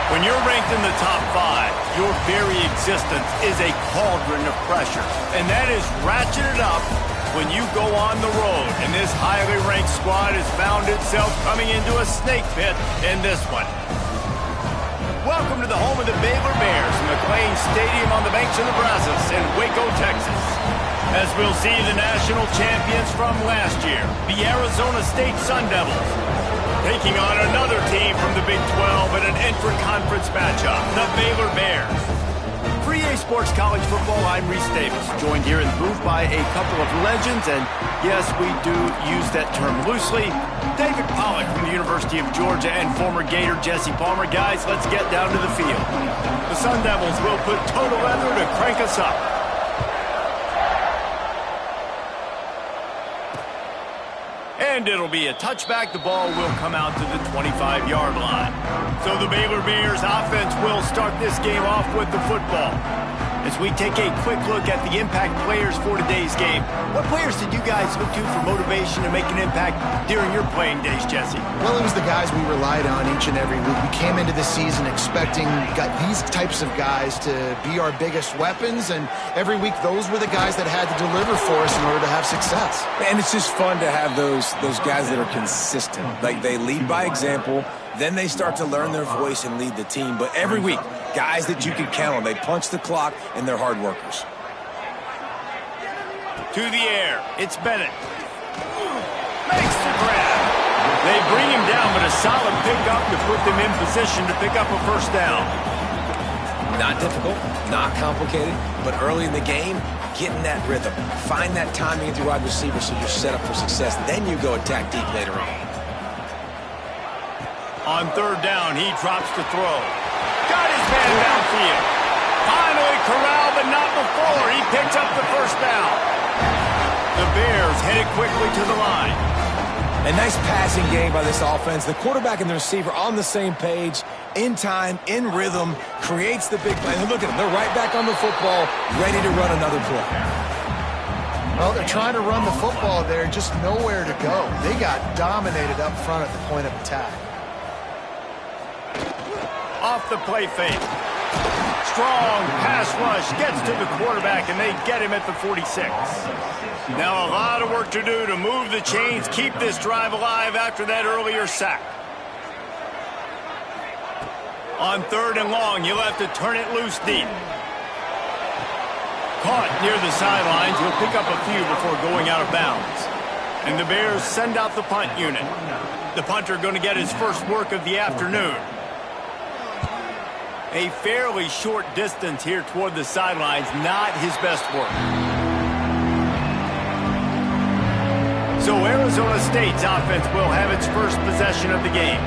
When you're ranked in the top 5, your very existence is a cauldron of pressure. And that is ratcheted up when you go on the road. And this highly ranked squad has found itself coming into a snake pit in this one. Welcome to the home of the Baylor Bears, McLean Stadium on the banks of the Brazos in Waco, Texas. As we'll see the national champions from last year, the Arizona State Sun Devils, taking on another team from the Big 12 in an intra-conference matchup, the Baylor Bears. For EA Sports College Football, I'm Reese Davis, joined here in the booth by a couple of legends, and yes, we do use that term loosely. David Pollack from the University of Georgia and former Gator Jesse Palmer. Guys, let's get down to the field. The Sun Devils will put total leather to crank us up. And it'll be a touchback. The ball will come out to the 25-yard line. So the Baylor Bears offense will start this game off with the football. As we take a quick look at the impact players for today's game, what players did you guys look to for motivation to make an impact during your playing days, Jesse? Well, it was the guys we relied on each and every week. We came into the season expecting these types of guys to be our biggest weapons, and every week those were the guys that had to deliver for us in order to have success. And it's just fun to have those guys that are consistent. Like, they lead by example, then they start to learn their voice and lead the team. But every week, guys that you can count on, they punch the clock, and they're hard workers. To the air, it's Bennett. Makes the grab. They bring him down, but a solid pickup to put them in position to pick up a first down. Not difficult, not complicated, but early in the game, getting that rhythm. Find that timing with your wide receiver so you're set up for success. Then you go attack deep later on. On third down, he drops to throw. Got his man downfield. Finally corralled, but not before. He picks up the first down. The Bears headed quickly to the line. A nice passing game by this offense. The quarterback and the receiver on the same page, in time, in rhythm, creates the big play. And look at them. They're right back on the football, ready to run another play. Well, they're trying to run the football there, just nowhere to go. They got dominated up front at the point of attack. Off the play fake. Strong pass rush gets to the quarterback, and they get him at the 46. Now a lot of work to do to move the chains, keep this drive alive after that earlier sack. On third and long, you'll have to turn it loose deep. Caught near the sidelines, he'll pick up a few before going out of bounds. And the Bears send out the punt unit. The punter going to get his first work of the afternoon. A fairly short distance here toward the sidelines, not his best work. So Arizona State's offense will have its first possession of the game.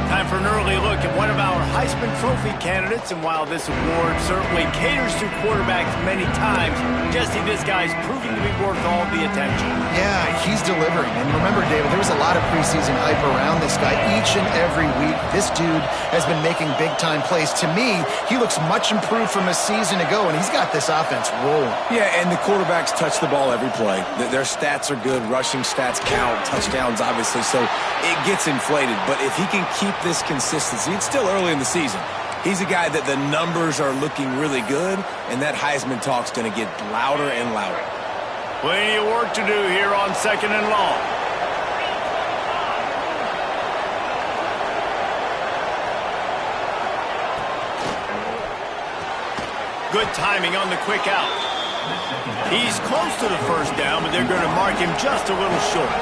Time for an early look at one of our Heisman Trophy candidates, and while this award certainly caters to quarterbacks many times, Jesse, this guy's proving to be worth all the attention. Yeah, he's delivering. And remember, David, there was a lot of preseason hype around this guy. Each and every week, this dude has been making big-time plays. To me, he looks much improved from a season ago, and he's got this offense rolling. Yeah, and the quarterbacks touch the ball every play. Their stats are good. Rushing stats count. Touchdowns, obviously, so it gets inflated. But if he can keep this consistency, it's still early in the season. He's a guy that the numbers are looking really good, and that Heisman talk's going to get louder and louder. Plenty of work to do here on second and long. Good timing on the quick out. He's close to the first down, but they're going to mark him just a little short.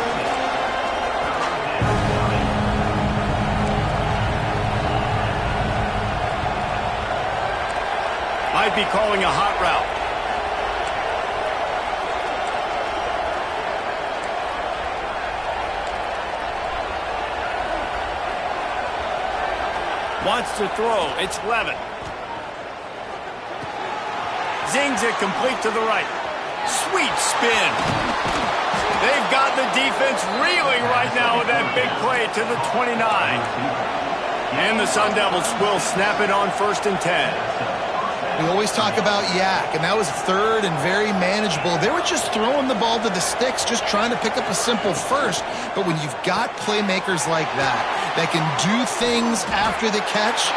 Might be calling a hot route. Wants to throw. It's Levin. Zings it complete to the right. Sweet spin. They've got the defense reeling right now with that big play to the 29. And the Sun Devils will snap it on 1st and 10. We always talk about yak, and that was third and very manageable. They were just throwing the ball to the sticks, just trying to pick up a simple first. But when you've got playmakers like that can do things after the catch,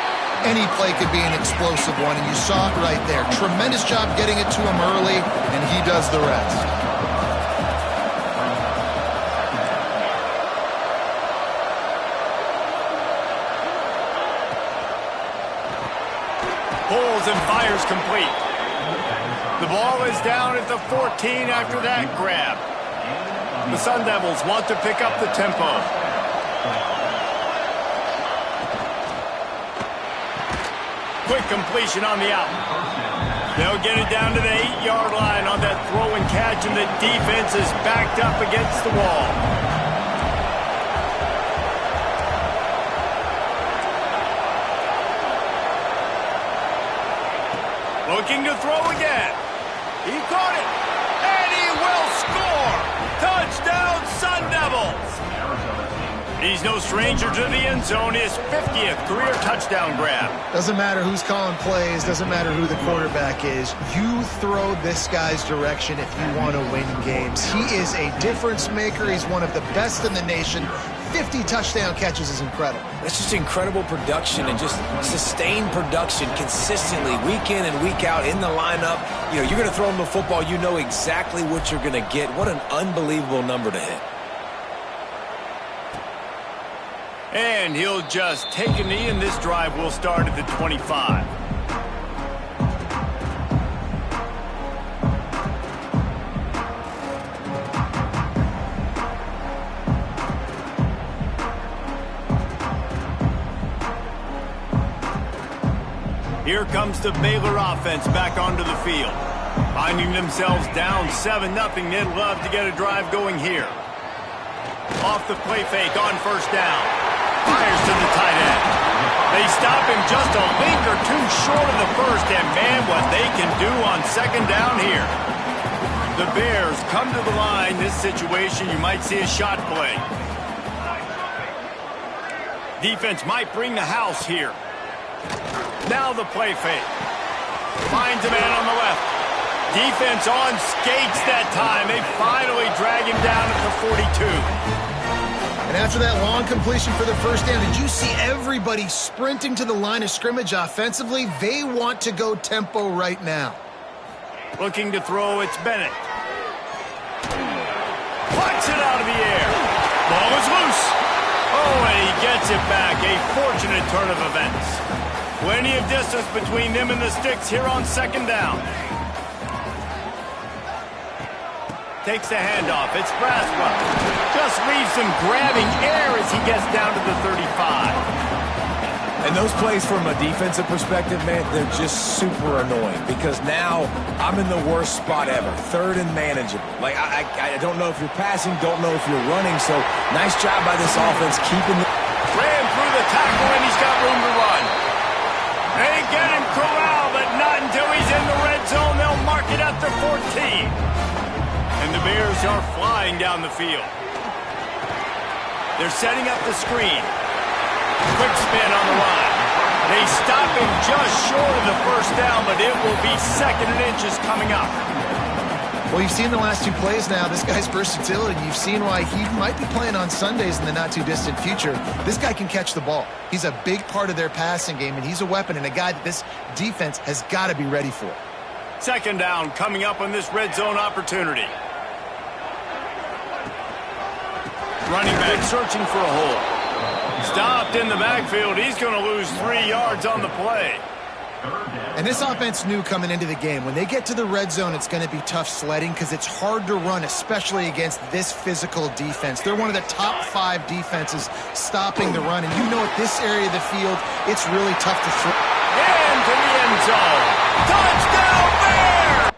Any play could be an explosive one, and you saw it right there. Tremendous job getting it to him early, and he does the rest. Pulls and fires complete. The ball is down at the 14 after that grab. The Sun Devils want to pick up the tempo. Quick completion on the out. They'll get it down to the 8-yard line on that throw and catch, and the defense is backed up against the wall. Looking to throw again. He caught it, and he will score! Touchdown, Sun Devils! He's no stranger to the end zone, his 50th career touchdown grab. Doesn't matter who's calling plays, doesn't matter who the quarterback is. You throw this guy's direction if you want to win games. He is a difference maker. He's one of the best in the nation. 50 touchdown catches is incredible. That's just incredible production and just sustained production consistently week in and week out in the lineup. You know, you're going to throw him the football, you know exactly what you're going to get. What an unbelievable number to hit. And he'll just take a knee, and this drive will start at the 25. Here comes the Baylor offense back onto the field. Finding themselves down 7-0, they'd love to get a drive going here. Off the play fake on first down. Fires to the tight end. They stop him just a link or two short of the first, and man, what they can do on second down here. The Bears come to the line. This situation, you might see a shot play. Defense might bring the house here. Now the play fake. Finds a man on the left. Defense on skates that time. They finally drag him down at the 42. And after that long completion for the first down, did you see everybody sprinting to the line of scrimmage offensively? They want to go tempo right now. Looking to throw, it's Bennett. Plucks it out of the air. Ball is loose. Oh, and he gets it back. A fortunate turn of events. Plenty of distance between them and the sticks here on second down. Takes the handoff. It's Braswell. Just leaves him grabbing air as he gets down to the 35. And those plays from a defensive perspective, man, they're just super annoying because now I'm in the worst spot ever. Third and manageable. Like, I don't know if you're passing, don't know if you're running, so nice job by this offense keeping the... Ran through the tackle, and he's got room to run. They get him corralled, but not until he's in the red zone. They'll mark it at the 14. And the Bears are flying down the field. They're setting up the screen. Quick spin on the line. They stop him just short of the first down, but it will be second and inches coming up. Well, you've seen the last two plays now. This guy's versatility. You've seen why he might be playing on Sundays in the not-too-distant future. This guy can catch the ball. He's a big part of their passing game, and he's a weapon and a guy that this defense has got to be ready for. Second down coming up on this red zone opportunity. Running back searching for a hole. Stopped in the backfield. He's going to lose 3 yards on the play. And this offense knew coming into the game, when they get to the red zone, it's going to be tough sledding because it's hard to run, especially against this physical defense. They're one of the top 5 defenses stopping the run. And you know at this area of the field, it's really tough to throw. Into the end zone. Touchdown, Bears!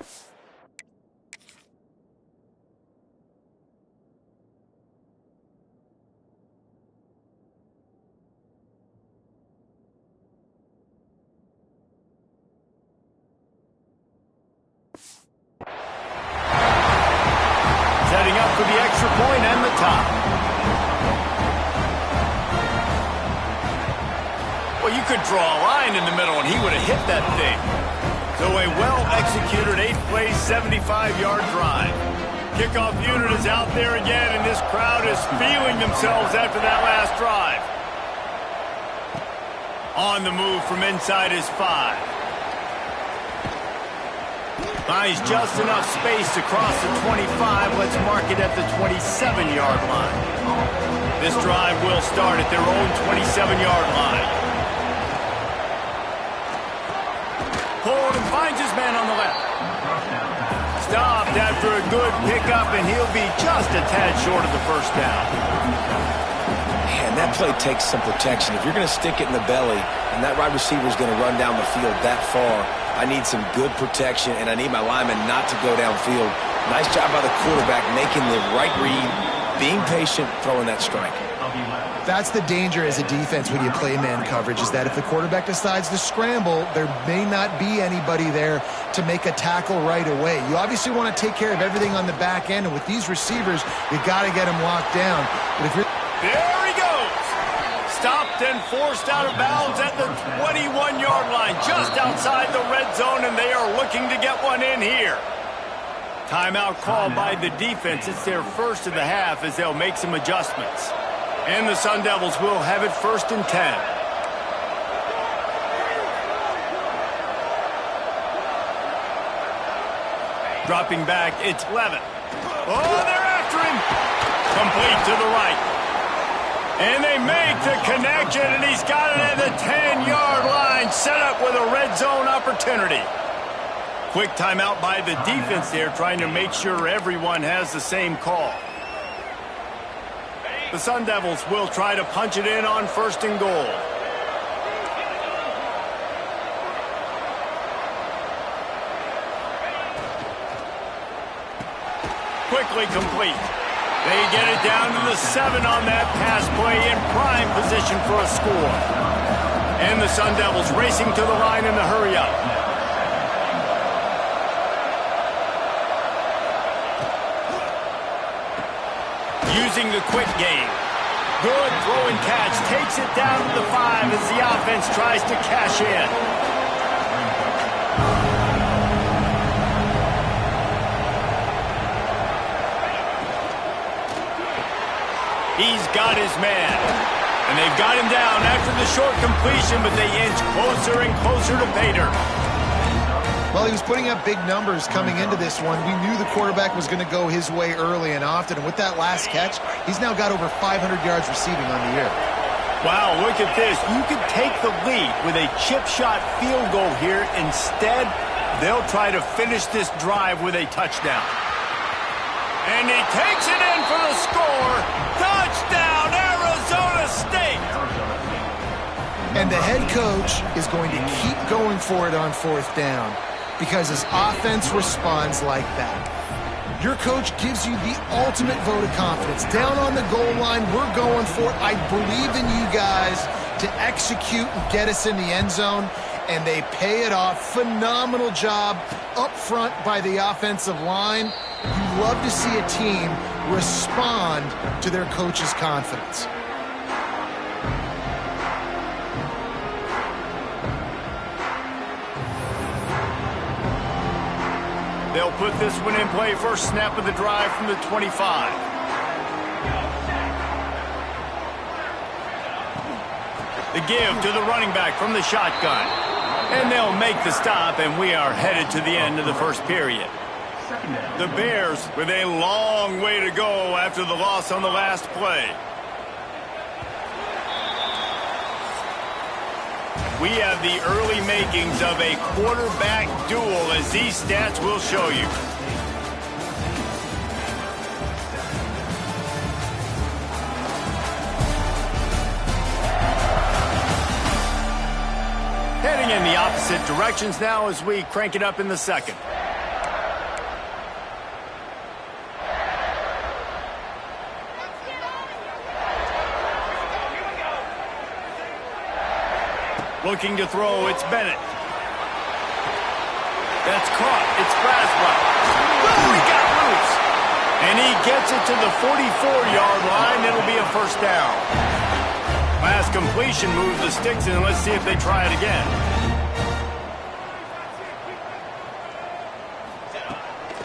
Setting up for the extra point and the top. Well, you could draw a line in the middle, and he would have hit that thing. So a well-executed 8-play, 75-yard drive. Kickoff unit is out there again, and this crowd is feeling themselves after that last drive. On the move from inside his 5. Buys just enough space to cross the 25. Let's mark it at the 27-yard line. This drive will start at their own 27-yard line. Pulled and finds his man on the left. Stopped after a good pickup, and he'll be just a tad short of the first down. Man, that play takes some protection. If you're going to stick it in the belly and that wide receiver is going to run down the field that far, I need some good protection, and I need my lineman not to go downfield. Nice job by the quarterback making the right read, being patient, throwing that strike. That's the danger as a defense when you play man coverage, is that if the quarterback decides to scramble, there may not be anybody there to make a tackle right away. You obviously want to take care of everything on the back end, and with these receivers, you got to get them locked down. But if you're... There he goes! Stopped and forced out of bounds at the 21-yard line, just outside the red zone, and they are looking to get one in here. Timeout called by the defense. It's their first of the half as they'll make some adjustments. And the Sun Devils will have it 1st and 10. Dropping back, it's Levin. Oh, they're after him. Complete to the right. And they make the connection, and he's got it at the 10-yard line, set up with a red zone opportunity. Quick timeout by the defense there, trying to make sure everyone has the same call. The Sun Devils will try to punch it in on 1st and goal. Quickly complete. They get it down to the 7 on that pass play, in prime position for a score. And the Sun Devils racing to the line in the hurry-up. Using the quick game. Good throw and catch. Takes it down to the 5 as the offense tries to cash in. He's got his man. And they've got him down after the short completion, but they inch closer and closer to pay dirt. Well, he was putting up big numbers coming into this one. We knew the quarterback was going to go his way early and often. And with that last catch, he's now got over 500 yards receiving on the year. Wow, look at this. You could take the lead with a chip shot field goal here. Instead, they'll try to finish this drive with a touchdown. And he takes it in for the score. Touchdown, Arizona State! And the head coach is going to keep going for it on 4th down because his offense responds like that. Your coach gives you the ultimate vote of confidence. Down on the goal line, we're going for it. I believe in you guys to execute and get us in the end zone, and they pay it off. Phenomenal job up front by the offensive line. You love to see a team respond to their coach's confidence. They'll put this one in play. First snap of the drive from the 25. The give to the running back from the shotgun. And they'll make the stop, and we are headed to the end of the first period. The Bears with a long way to go after the loss on the last play. We have the early makings of a quarterback duel, as these stats will show you. Heading in the opposite directions now as we crank it up in the second. Looking to throw, it's Bennett. That's caught, it's Braswell. Oh, he got loose. And he gets it to the 44-yard line. It'll be a 1st down. Last completion moves the sticks in. Let's see if they try it again.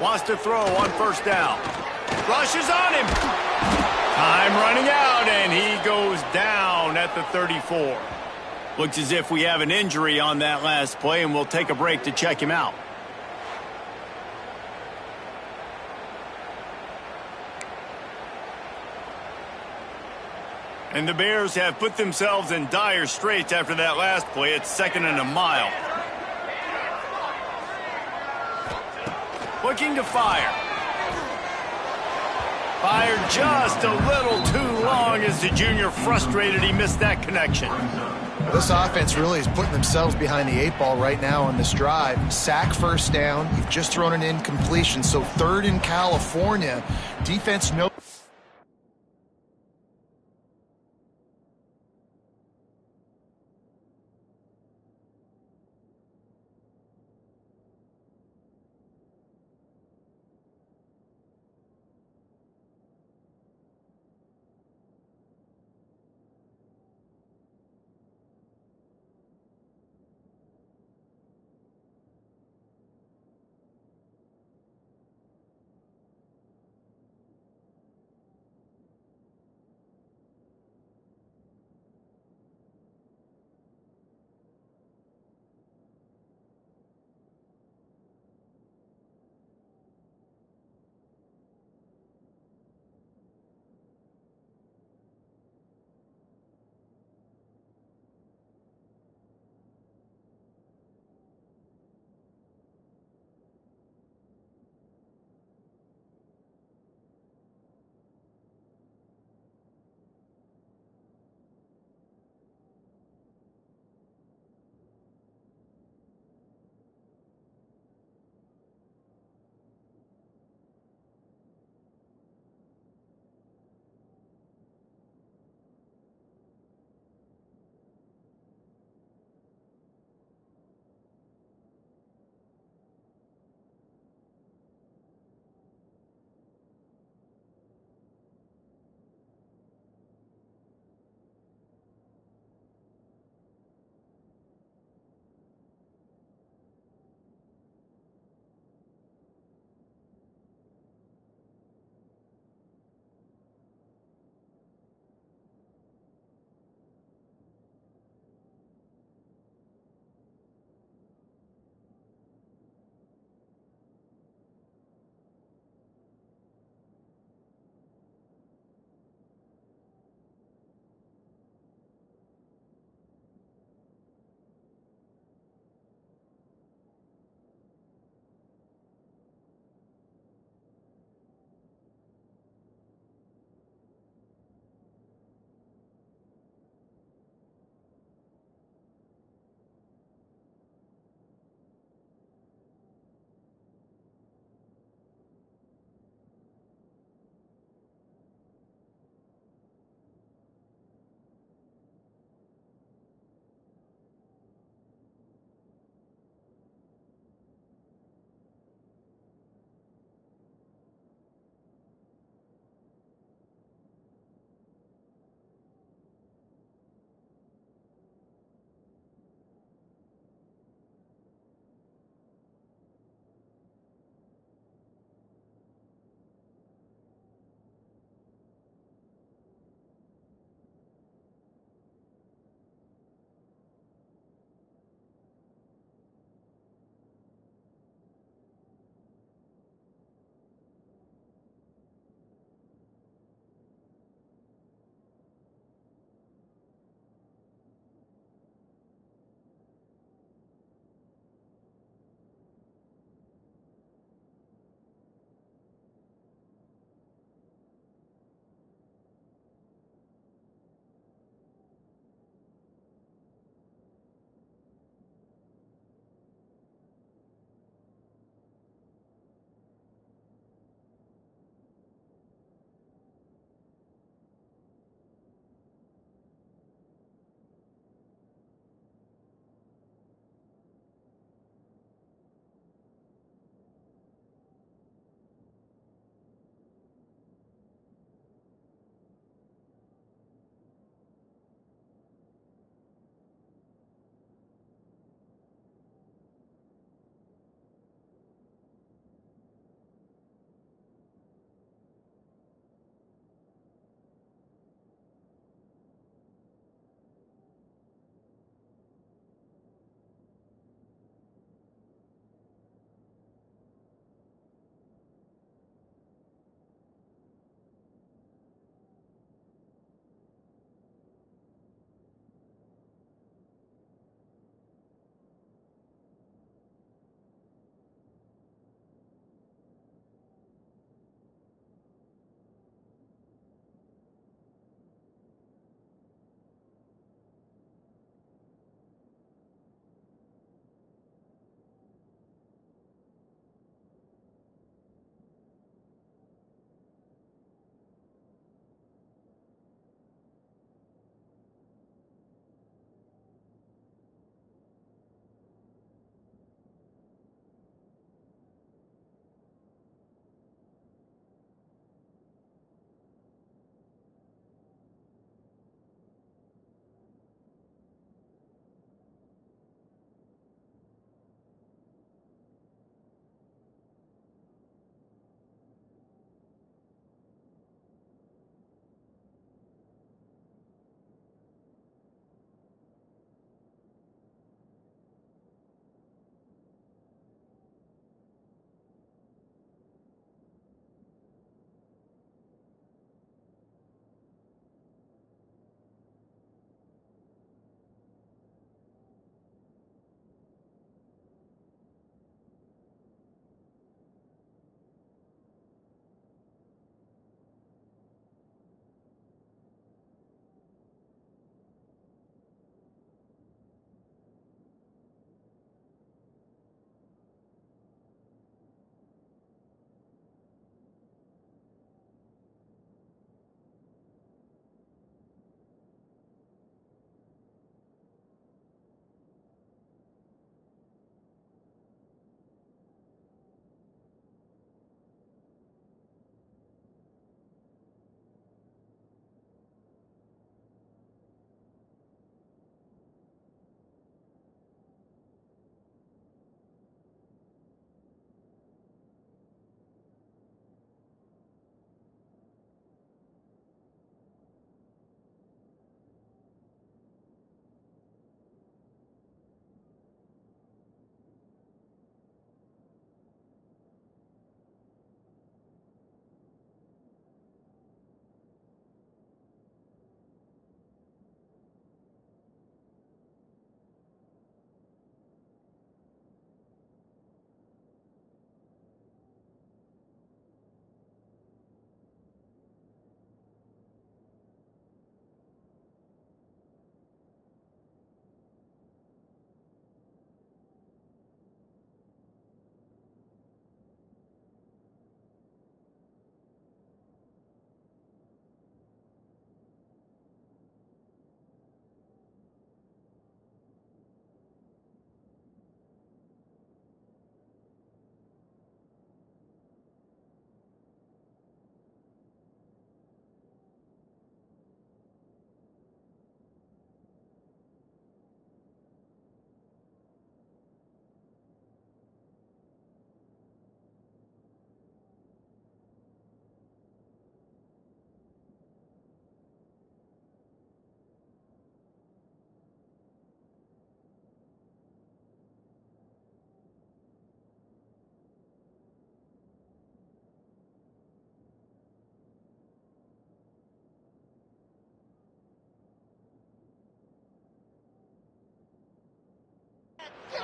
Wants to throw on 1st down. Rushes on him. Time running out, and he goes down at the 34. Looks as if we have an injury on that last play, and we'll take a break to check him out. And the Bears have put themselves in dire straits after that last play. It's 2nd and a mile. Looking to fire. Fired just a little too long as the junior frustrated he missed that connection. Well, this offense really is putting themselves behind the 8 ball right now on this drive. Sack, first down. You've just thrown an incompletion, so 3rd in California. Defense no.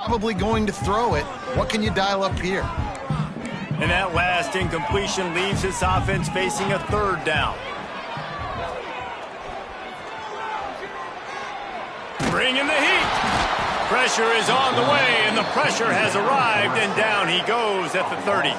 probably going to throw it. What can you dial up here? And that last incompletion leaves his offense facing a third down. Bringing the heat. Pressure is on the way, and the pressure has arrived, and down he goes at the 30.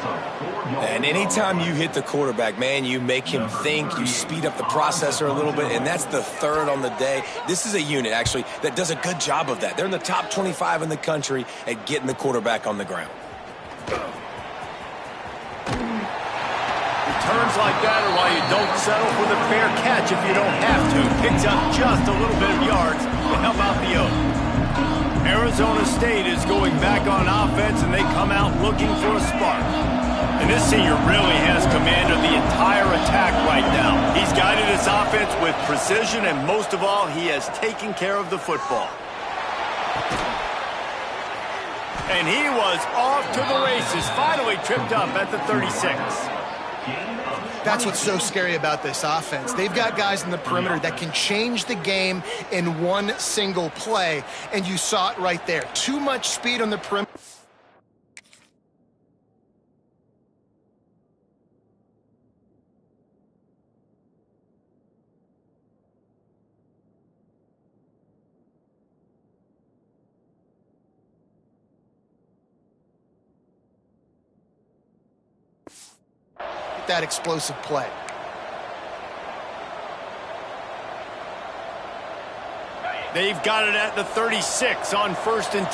And anytime you hit the quarterback, man, you make him think, you speed up the processor a little bit, and that's the third on the day. This is a unit, actually, that does a good job of that. They're in the top 25 in the country at getting the quarterback on the ground. Turns like that are why you don't settle for the fair catch if you don't have to. Picks up just a little bit of yards to help out the Oak. Arizona State is going back on offense, and they come out looking for a spark. And this senior really has command of the entire attack right now. He's guided his offense with precision, and most of all, he has taken care of the football. And he was off to the races, finally tripped up at the 36. That's what's so scary about this offense. They've got guys in the perimeter that can change the game in one single play, and you saw it right there. Too much speed on the perimeter. That explosive play. They've got it at the 36 on 1st and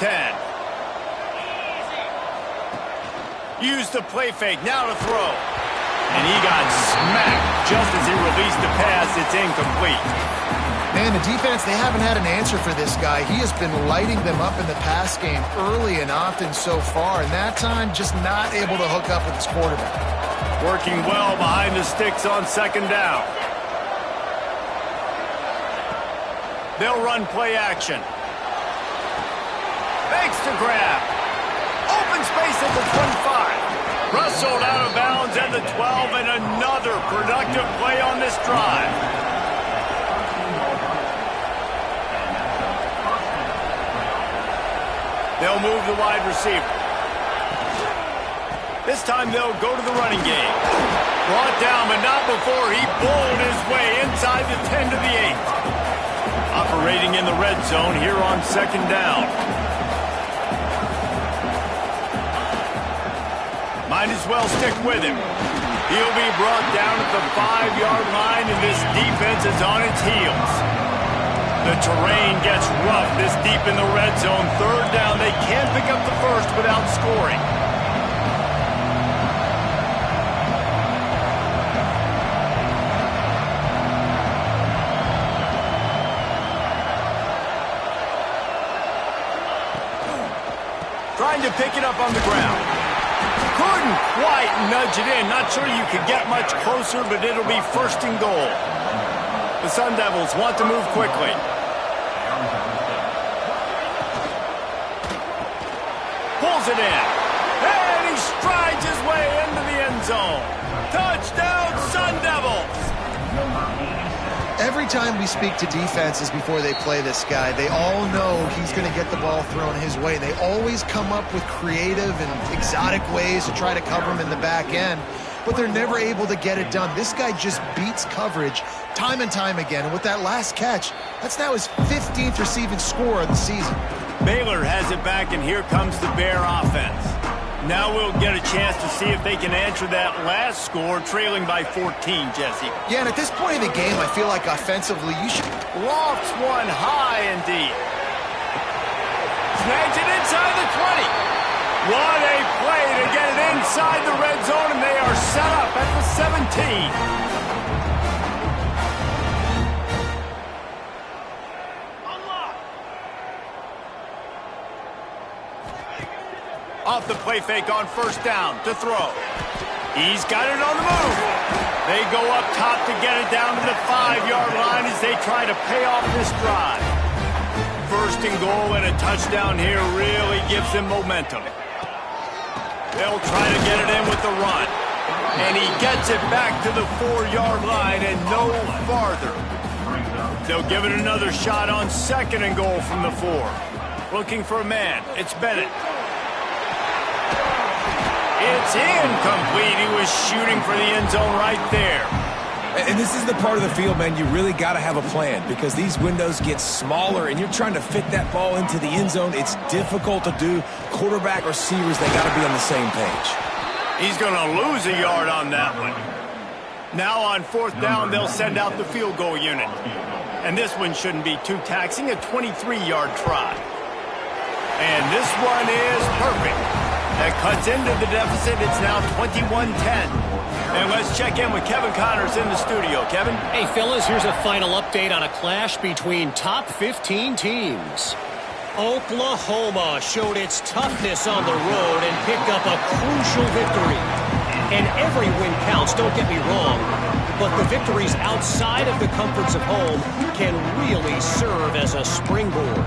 10. Use the play fake, now to throw. And he got smacked just as he released the pass. It's incomplete. Man, the defense, they haven't had an answer for this guy. He has been lighting them up in the pass game early and often so far, and that time just not able to hook up with his quarterback. Working well behind the sticks on 2nd down. They'll run play action. Fakes to grab. Open space at the 25. Rustled out of bounds at the 12, and another productive play on this drive. They'll move the wide receiver. This time they'll go to the running game. Brought down, but not before he bowled his way inside the 10 to the 8. Operating in the red zone here on 2nd down. Might as well stick with him. He'll be brought down at the 5-yard line, and this defense is on its heels. The terrain gets rough this deep in the red zone. 3rd down, they can't pick up the first without scoring. Trying to pick it up on the ground. Couldn't quite nudge it in. Not sure you could get much closer, but it'll be 1st and goal. The Sun Devils want to move quickly. Pulls it in. And he strides his way into the end zone. Touchdown, Sun Devils! Every time we speak to defenses before they play this guy, they all know he's going to get the ball thrown his way. They always come up with creative and exotic ways to try to cover him in the back end, but they're never able to get it done. This guy just beats coverage time and time again, and with that last catch, that's now his 15th receiving score of the season. Baylor has it back, and here comes the Bear offense. Now we'll get a chance to see if they can answer that last score, trailing by 14, Jesse. Yeah, and at this point in the game, I feel like offensively, you should... Lofts one high and deep. Snags it inside the 20. What a play to get it inside the red zone, and they are set up at the 17. Off the play fake on 1st down to throw. He's got it on the move. They go up top to get it down to the 5-yard line as they try to pay off this drive. 1st and goal, and a touchdown here really gives them momentum. They'll try to get it in with the run. And he gets it back to the 4-yard line and no farther. They'll give it another shot on 2nd and goal from the 4. Looking for a man. It's Bennett. It's incomplete. He was shooting for the end zone right there. And this is the part of the field, man, you really got to have a plan because these windows get smaller and you're trying to fit that ball into the end zone. It's difficult to do. Quarterback, receivers, they got to be on the same page. He's going to lose a yard on that one. Now on 4th down, they'll send out the field goal unit. And this one shouldn't be too taxing, a 23-yard try. And this one is perfect. That cuts into the deficit. It's now 21-10. And let's check in with Kevin Connors in the studio. Kevin? Hey, fellas, here's a final update on a clash between top 15 teams. Oklahoma showed its toughness on the road and picked up a crucial victory. And every win counts, don't get me wrong, but the victories outside of the comforts of home can really serve as a springboard.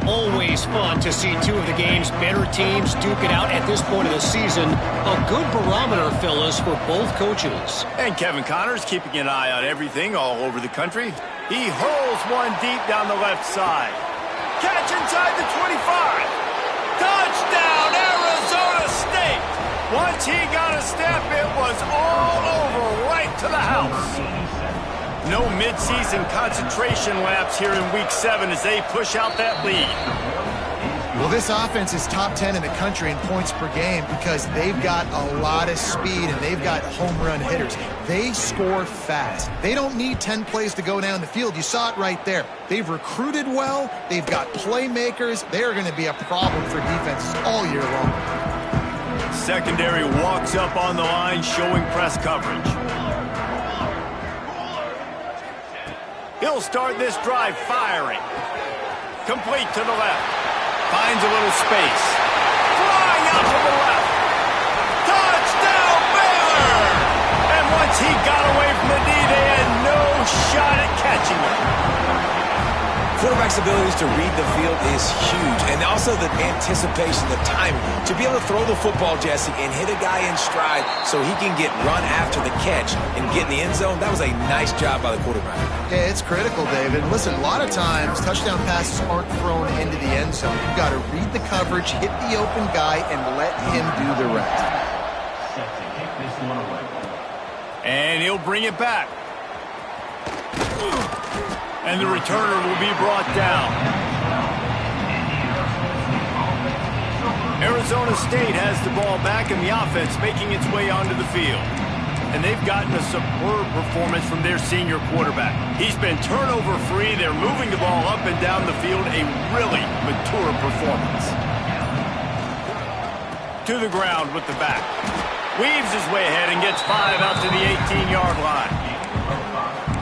Always fun to see two of the game's better teams duke it out at this point of the season. A good barometer, fellas, for both coaches. And Kevin Connors keeping an eye on everything all over the country. He hurls one deep down the left side. Catch inside the 25. Touchdown, Arizona State. Once he got a step, it was all over right to the house. No midseason concentration laps here in Week 7 as they push out that lead. Well, this offense is top 10 in the country in points per game because they've got a lot of speed and they've got home run hitters. They score fast. They don't need 10 plays to go down the field. You saw it right there. They've recruited well. They've got playmakers. They're going to be a problem for defenses all year long. Secondary walks up on the line showing press coverage. He'll start this drive firing. Complete to the left. Finds a little space. Flying out to the left. Touchdown, Baylor! And once he got away from the D, they had no shot at catching him. Quarterback's abilities to read the field is huge. And also the anticipation, the timing. To be able to throw the football, Jesse, and hit a guy in stride so he can get run after the catch and get in the end zone, that was a nice job by the quarterback. Yeah, it's critical, David. Listen, a lot of times touchdown passes aren't thrown into the end zone. You've got to read the coverage, hit the open guy, and let him do the rest. And he'll bring it back. And the returner will be brought down. Arizona State has the ball back in the offense, making its way onto the field. And they've gotten a superb performance from their senior quarterback. He's been turnover-free. They're moving the ball up and down the field. A really mature performance. To the ground with the back. Weaves his way ahead and gets 5 out to the 18-yard line.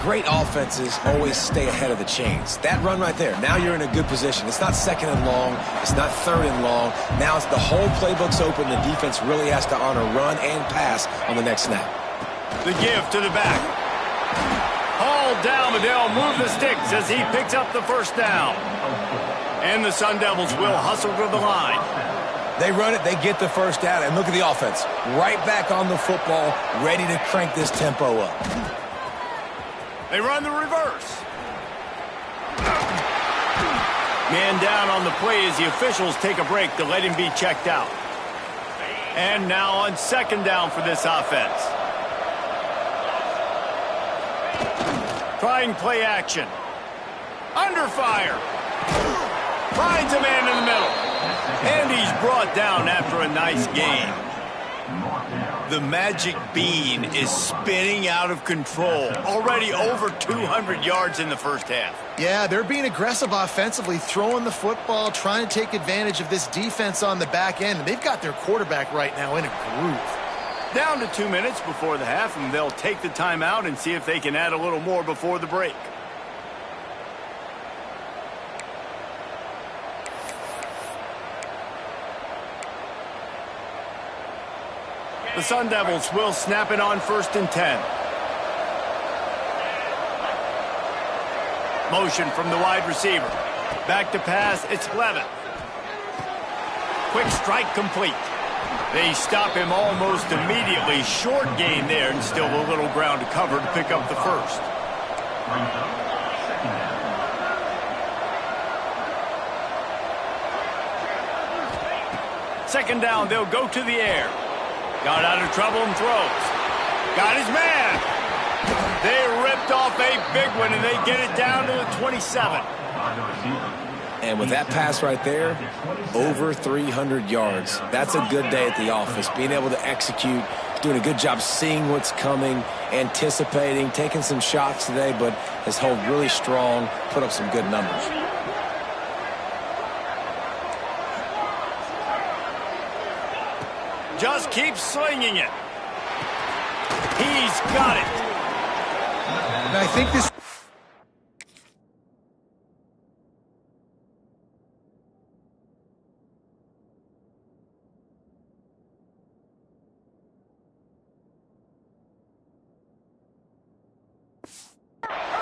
Great offenses always stay ahead of the chains. That run right there, now you're in a good position. It's not 2nd and long. It's not 3rd and long. Now it's the whole playbook's open. The defense really has to honor run and pass on the next snap. The give to the back. Hauled down, but they'll move the sticks as he picks up the first down. And the Sun Devils will hustle to the line. They run it, they get the first down, and look at the offense. Right back on the football, ready to crank this tempo up. They run the reverse. Man down on the play as the officials take a break to let him be checked out. And now on 2nd down for this offense. Trying play action. Under fire. Finds a man in the middle. And he's brought down after a nice gain. The magic bean is spinning out of control. Already over 200 yards in the first half. Yeah, they're being aggressive offensively, throwing the football, trying to take advantage of this defense on the back end. And they've got their quarterback right now in a groove. Down to 2 minutes before the half, and they'll take the timeout and see if they can add a little more before the break. The Sun Devils will snap it on 1st and 10. Motion from the wide receiver. Back to pass, it's Levitt. Quick strike complete. They stop him almost immediately. Short gain there and still a little ground to cover to pick up the first. Second down, they'll go to the air. Got out of trouble and throws. Got his man. They ripped off a big one, and they get it down to the 27. And with that pass right there, over 300 yards. That's a good day at the office. Being able to execute, doing a good job seeing what's coming, anticipating, taking some shots today, but has held really strong, put up some good numbers. Just keep slinging it. He's got it. And I think this...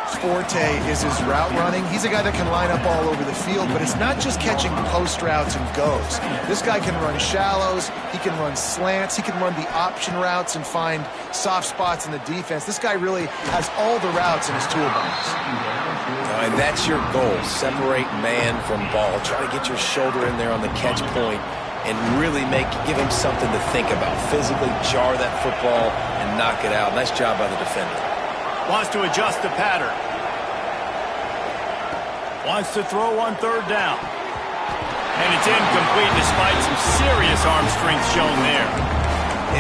's forte is his route running. He's a guy that can line up all over the field, but it's not just catching post routes and goes. This guy can run shallows, he can run slants, he can run the option routes and find soft spots in the defense. This guy really has all the routes in his toolbox. And that's your goal, separate man from ball. Try to get your shoulder in there on the catch point and really give him something to think about. Physically jar that football and knock it out. Nice job by the defender. Wants to adjust the pattern. Wants to throw on third down. And it's incomplete despite some serious arm strength shown there.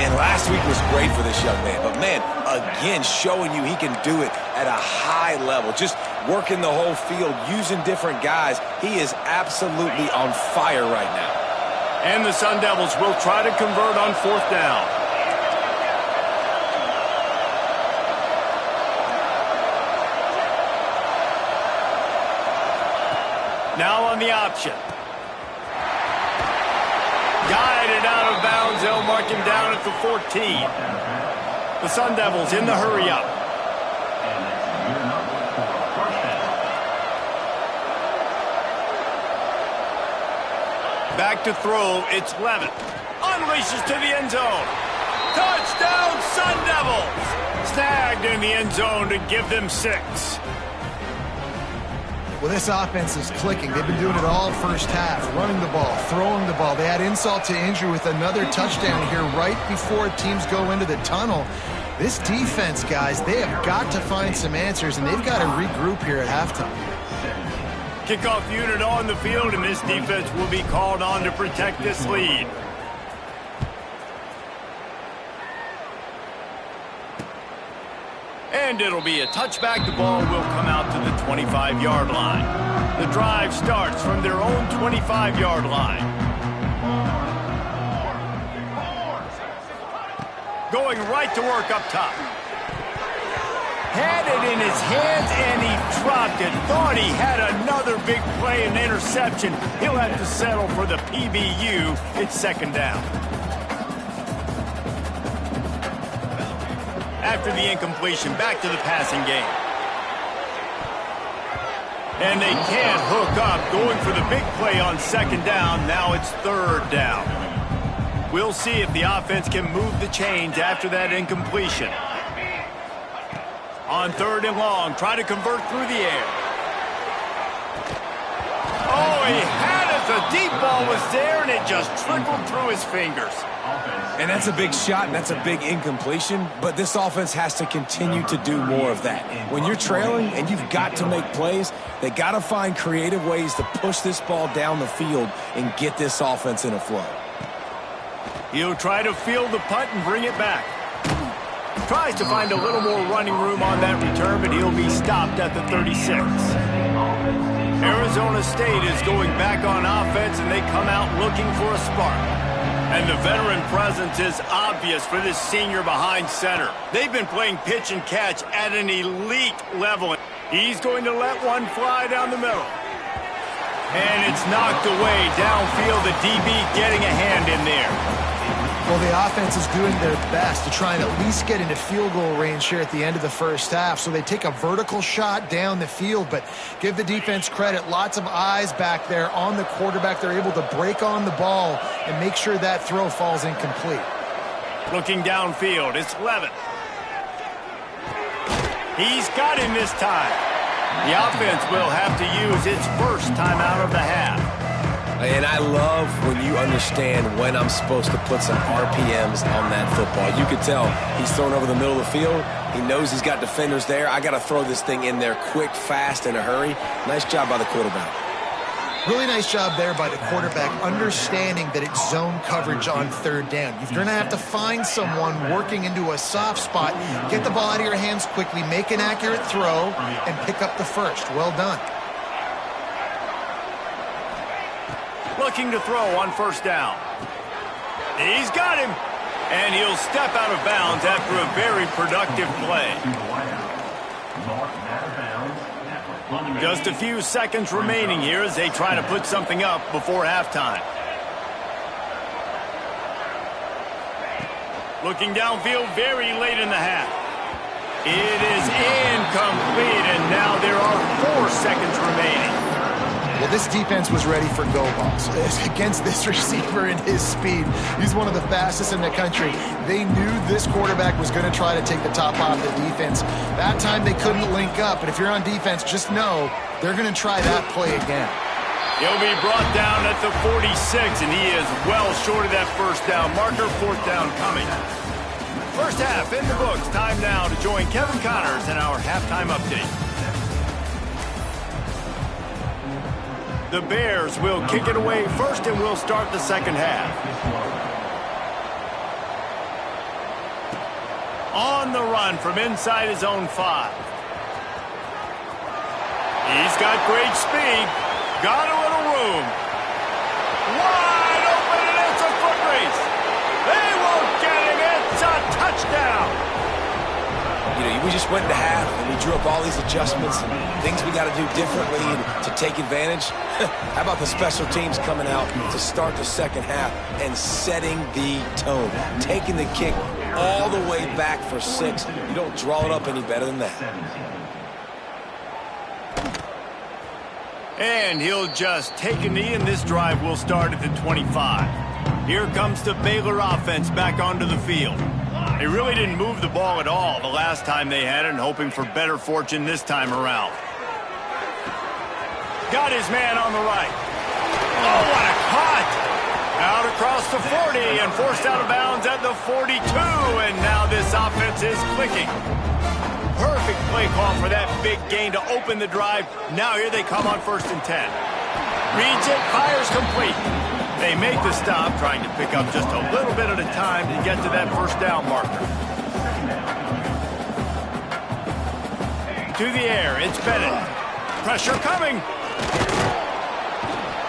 And last week was great for this young man. But, man, again, showing you he can do it at a high level. Just working the whole field, using different guys. He is absolutely on fire right now. And the Sun Devils will try to convert on fourth down. Now on the option. Guided out of bounds. They'll mark him down at the 14. The Sun Devils in the hurry up. Back to throw. It's Levitt. Unleashes to the end zone. Touchdown, Sun Devils! Snagged in the end zone to give them 6. Well, this offense is clicking. They've been doing it all first half, running the ball, throwing the ball. They add insult to injury with another touchdown here right before teams go into the tunnel. This defense, guys, they have got to find some answers, and they've got to regroup here at halftime. Kickoff unit on the field, and this defense will be called on to protect this lead. And it'll be a touchback. The ball will come out to the 25-yard line. The drive starts from their own 25-yard line. Going right to work up top. Had it in his hands, and he dropped it. Thought he had another big play and interception. He'll have to settle for the PBU. It's second down. After the incompletion, back to the passing game. And they can't hook up. Going for the big play on second down. Now it's third down. We'll see if the offense can move the chains after that incompletion. On third and long, try to convert through the air. Oh, he had it. The deep ball was there, and it just trickled through his fingers. And that's a big shot, and that's a big incompletion, but this offense has to continue to do more of that. When you're trailing and you've got to make plays, they got to find creative ways to push this ball down the field and get this offense in a flow. He'll try to field the punt and bring it back. Tries to find a little more running room on that return, but he'll be stopped at the 36. Arizona State is going back on offense, and they come out looking for a spark. And the veteran presence is obvious for this senior behind center. They've been playing pitch and catch at an elite level. He's going to let one fly down the middle. And it's knocked away downfield. The DB getting a hand in there. Well, the offense is doing their best to try and at least get into field goal range here at the end of the first half. So they take a vertical shot down the field, but give the defense credit. Lots of eyes back there on the quarterback. They're able to break on the ball and make sure that throw falls incomplete. Looking downfield, it's Levitt. He's got him this time. The offense will have to use its first timeout of the half. And I love when you understand when I'm supposed to put some RPMs on that football. You can tell he's thrown over the middle of the field. He knows he's got defenders there. I got to throw this thing in there quick, fast, in a hurry. Nice job by the quarterback. Really nice job there by the quarterback, understanding that it's zone coverage on third down. You're going to have to find someone working into a soft spot, get the ball out of your hands quickly, make an accurate throw, and pick up the first. Well done. Looking to throw on first down. He's got him. And he'll step out of bounds after a very productive play. Just a few seconds remaining here as they try to put something up before halftime. Looking downfield very late in the half. It is incomplete, and now there are 4 seconds remaining. Well, this defense was ready for go balls. Against this receiver and his speed, he's one of the fastest in the country. They knew this quarterback was going to try to take the top off the defense. That time they couldn't link up, but if you're on defense, just know they're going to try that play again. He'll be brought down at the 46, and he is well short of that first down marker. 4th down coming. First half in the books. Time now to join Kevin Connors in our halftime update. The Bears will kick it away first, and we'll start the second half. On the run from inside his own 5. He's got great speed. Got a little room. Wide open, and it's a foot race. They won't get him. It's a touchdown. You know, we just went into half, and we drew up all these adjustments and things we got to do differently and to take advantage. How about the special teams coming out to start the second half and setting the tone, taking the kick all the way back for 6. You don't draw it up any better than that. And he'll just take a knee, and this drive will start at the 25. Here comes the Baylor offense back onto the field. They really didn't move the ball at all the last time they had it, and hoping for better fortune this time around. Got his man on the right. Oh, what a cut! Out across the 40 and forced out of bounds at the 42, and now this offense is clicking. Perfect play call for that big gain to open the drive. Now here they come on 1st and 10. Reads it, fires complete. They make the stop, trying to pick up just a little bit at a time to get to that first down marker. To the air, it's Bennett. Pressure coming.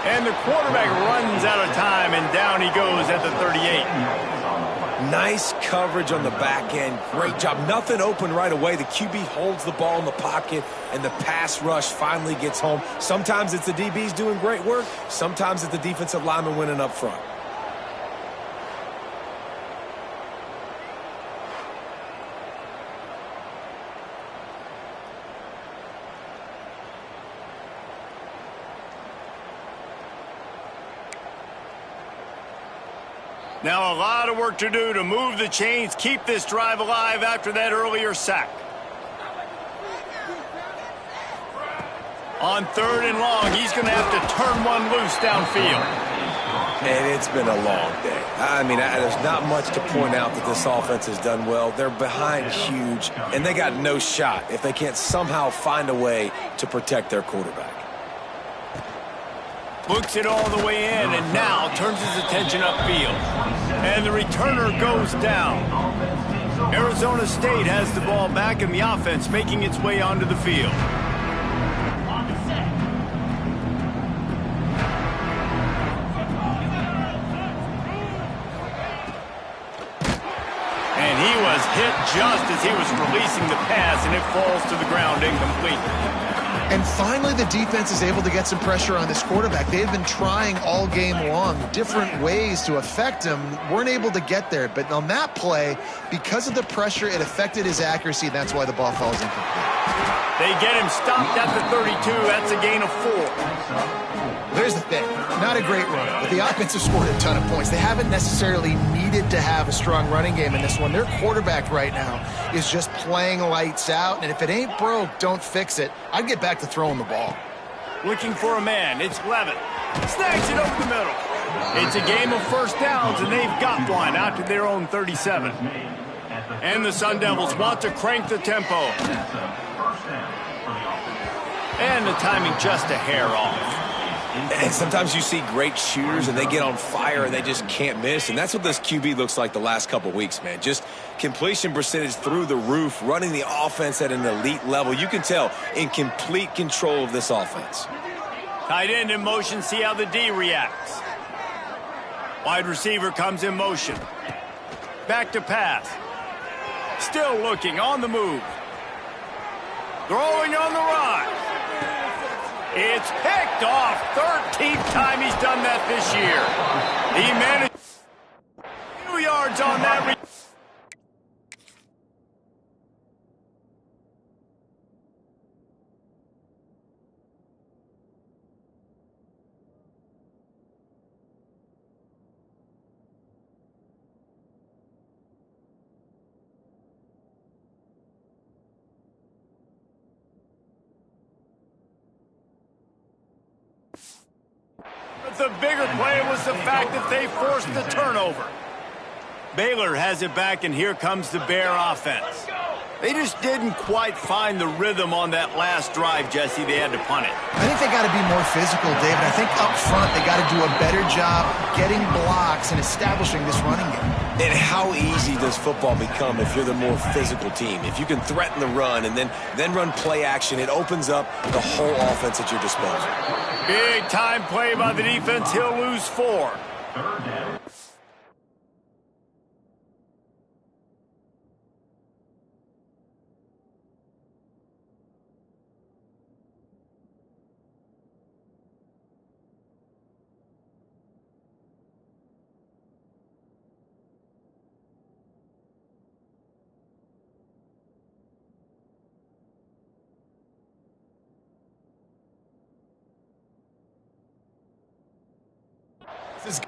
And the quarterback runs out of time, and down he goes at the 38. Nice coverage on the back end. Great job. Nothing open right away. The QB holds the ball in the pocket, and the pass rush finally gets home. Sometimes it's the DBs doing great work. Sometimes it's the defensive lineman winning up front. Now a lot of work to do to move the chains, keep this drive alive after that earlier sack. On 3rd and long, he's going to have to turn one loose downfield. And it's been a long day. I mean, there's not much to point out that this offense has done well. They're behind huge, and they got no shot if they can't somehow find a way to protect their quarterback. Looks it all the way in, and now turns his attention upfield. And the returner goes down. Arizona State has the ball back, and the offense making its way onto the field. And he was hit just as he was releasing the pass, and it falls to the ground incomplete. And finally, the defense is able to get some pressure on this quarterback. They've been trying all game long different ways to affect him. Weren't able to get there. But on that play, because of the pressure, it affected his accuracy. That's why the ball falls incomplete. They get him stopped at the 32. That's a gain of 4. There's the thing. Not a great run, but the offense has scored a ton of points. They haven't necessarily needed to have a strong running game in this one. Their quarterback right now is just playing lights out, and if it ain't broke, don't fix it. I'd get back to throwing the ball. Looking for a man. It's Levitt. Snags it over the middle. It's a game of first downs, and they've got one out to their own 37. And the Sun Devils want to crank the tempo. And the timing just a hair off. And sometimes you see great shooters and they get on fire and they just can't miss. And that's what this QB looks like the last couple weeks, man. Just completion percentage through the roof, running the offense at an elite level. You can tell in complete control of this offense. Tight end in motion, see how the D reacts. Wide receiver comes in motion. Back to pass. Still looking, on the move. Throwing on the rise. It's picked off. 13th time he's done that this year. He managed 2 yards on that. The bigger play was the fact that they forced the turnover. Baylor has it back, and here comes the Bear offense. They just didn't quite find the rhythm on that last drive, Jesse. They had to punt it. I think they got to be more physical, David. I think up front they got to do a better job getting blocks and establishing this running game. And how easy does football become if you're the more physical team? If you can threaten the run and then run play action, it opens up the whole offense at your disposal. Big time play by the defense. He'll lose 4. This is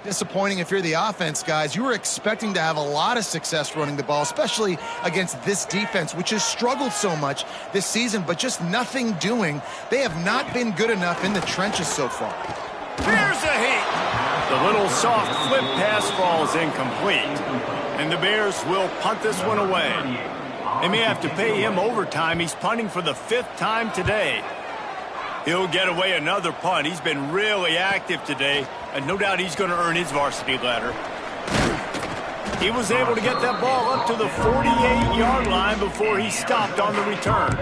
disappointing if you're the offense, guys. You were expecting to have a lot of success running the ball, especially against this defense, which has struggled so much this season, but just nothing doing. They have not been good enough in the trenches so far. Here's a heat. The little soft flip pass falls incomplete, and the Bears will punt this one away. They may have to pay him overtime. He's punting for the 5th time today. He'll get away another punt. He's been really active today, and no doubt he's going to earn his varsity letter. He was able to get that ball up to the 48-yard line before he stopped on the return.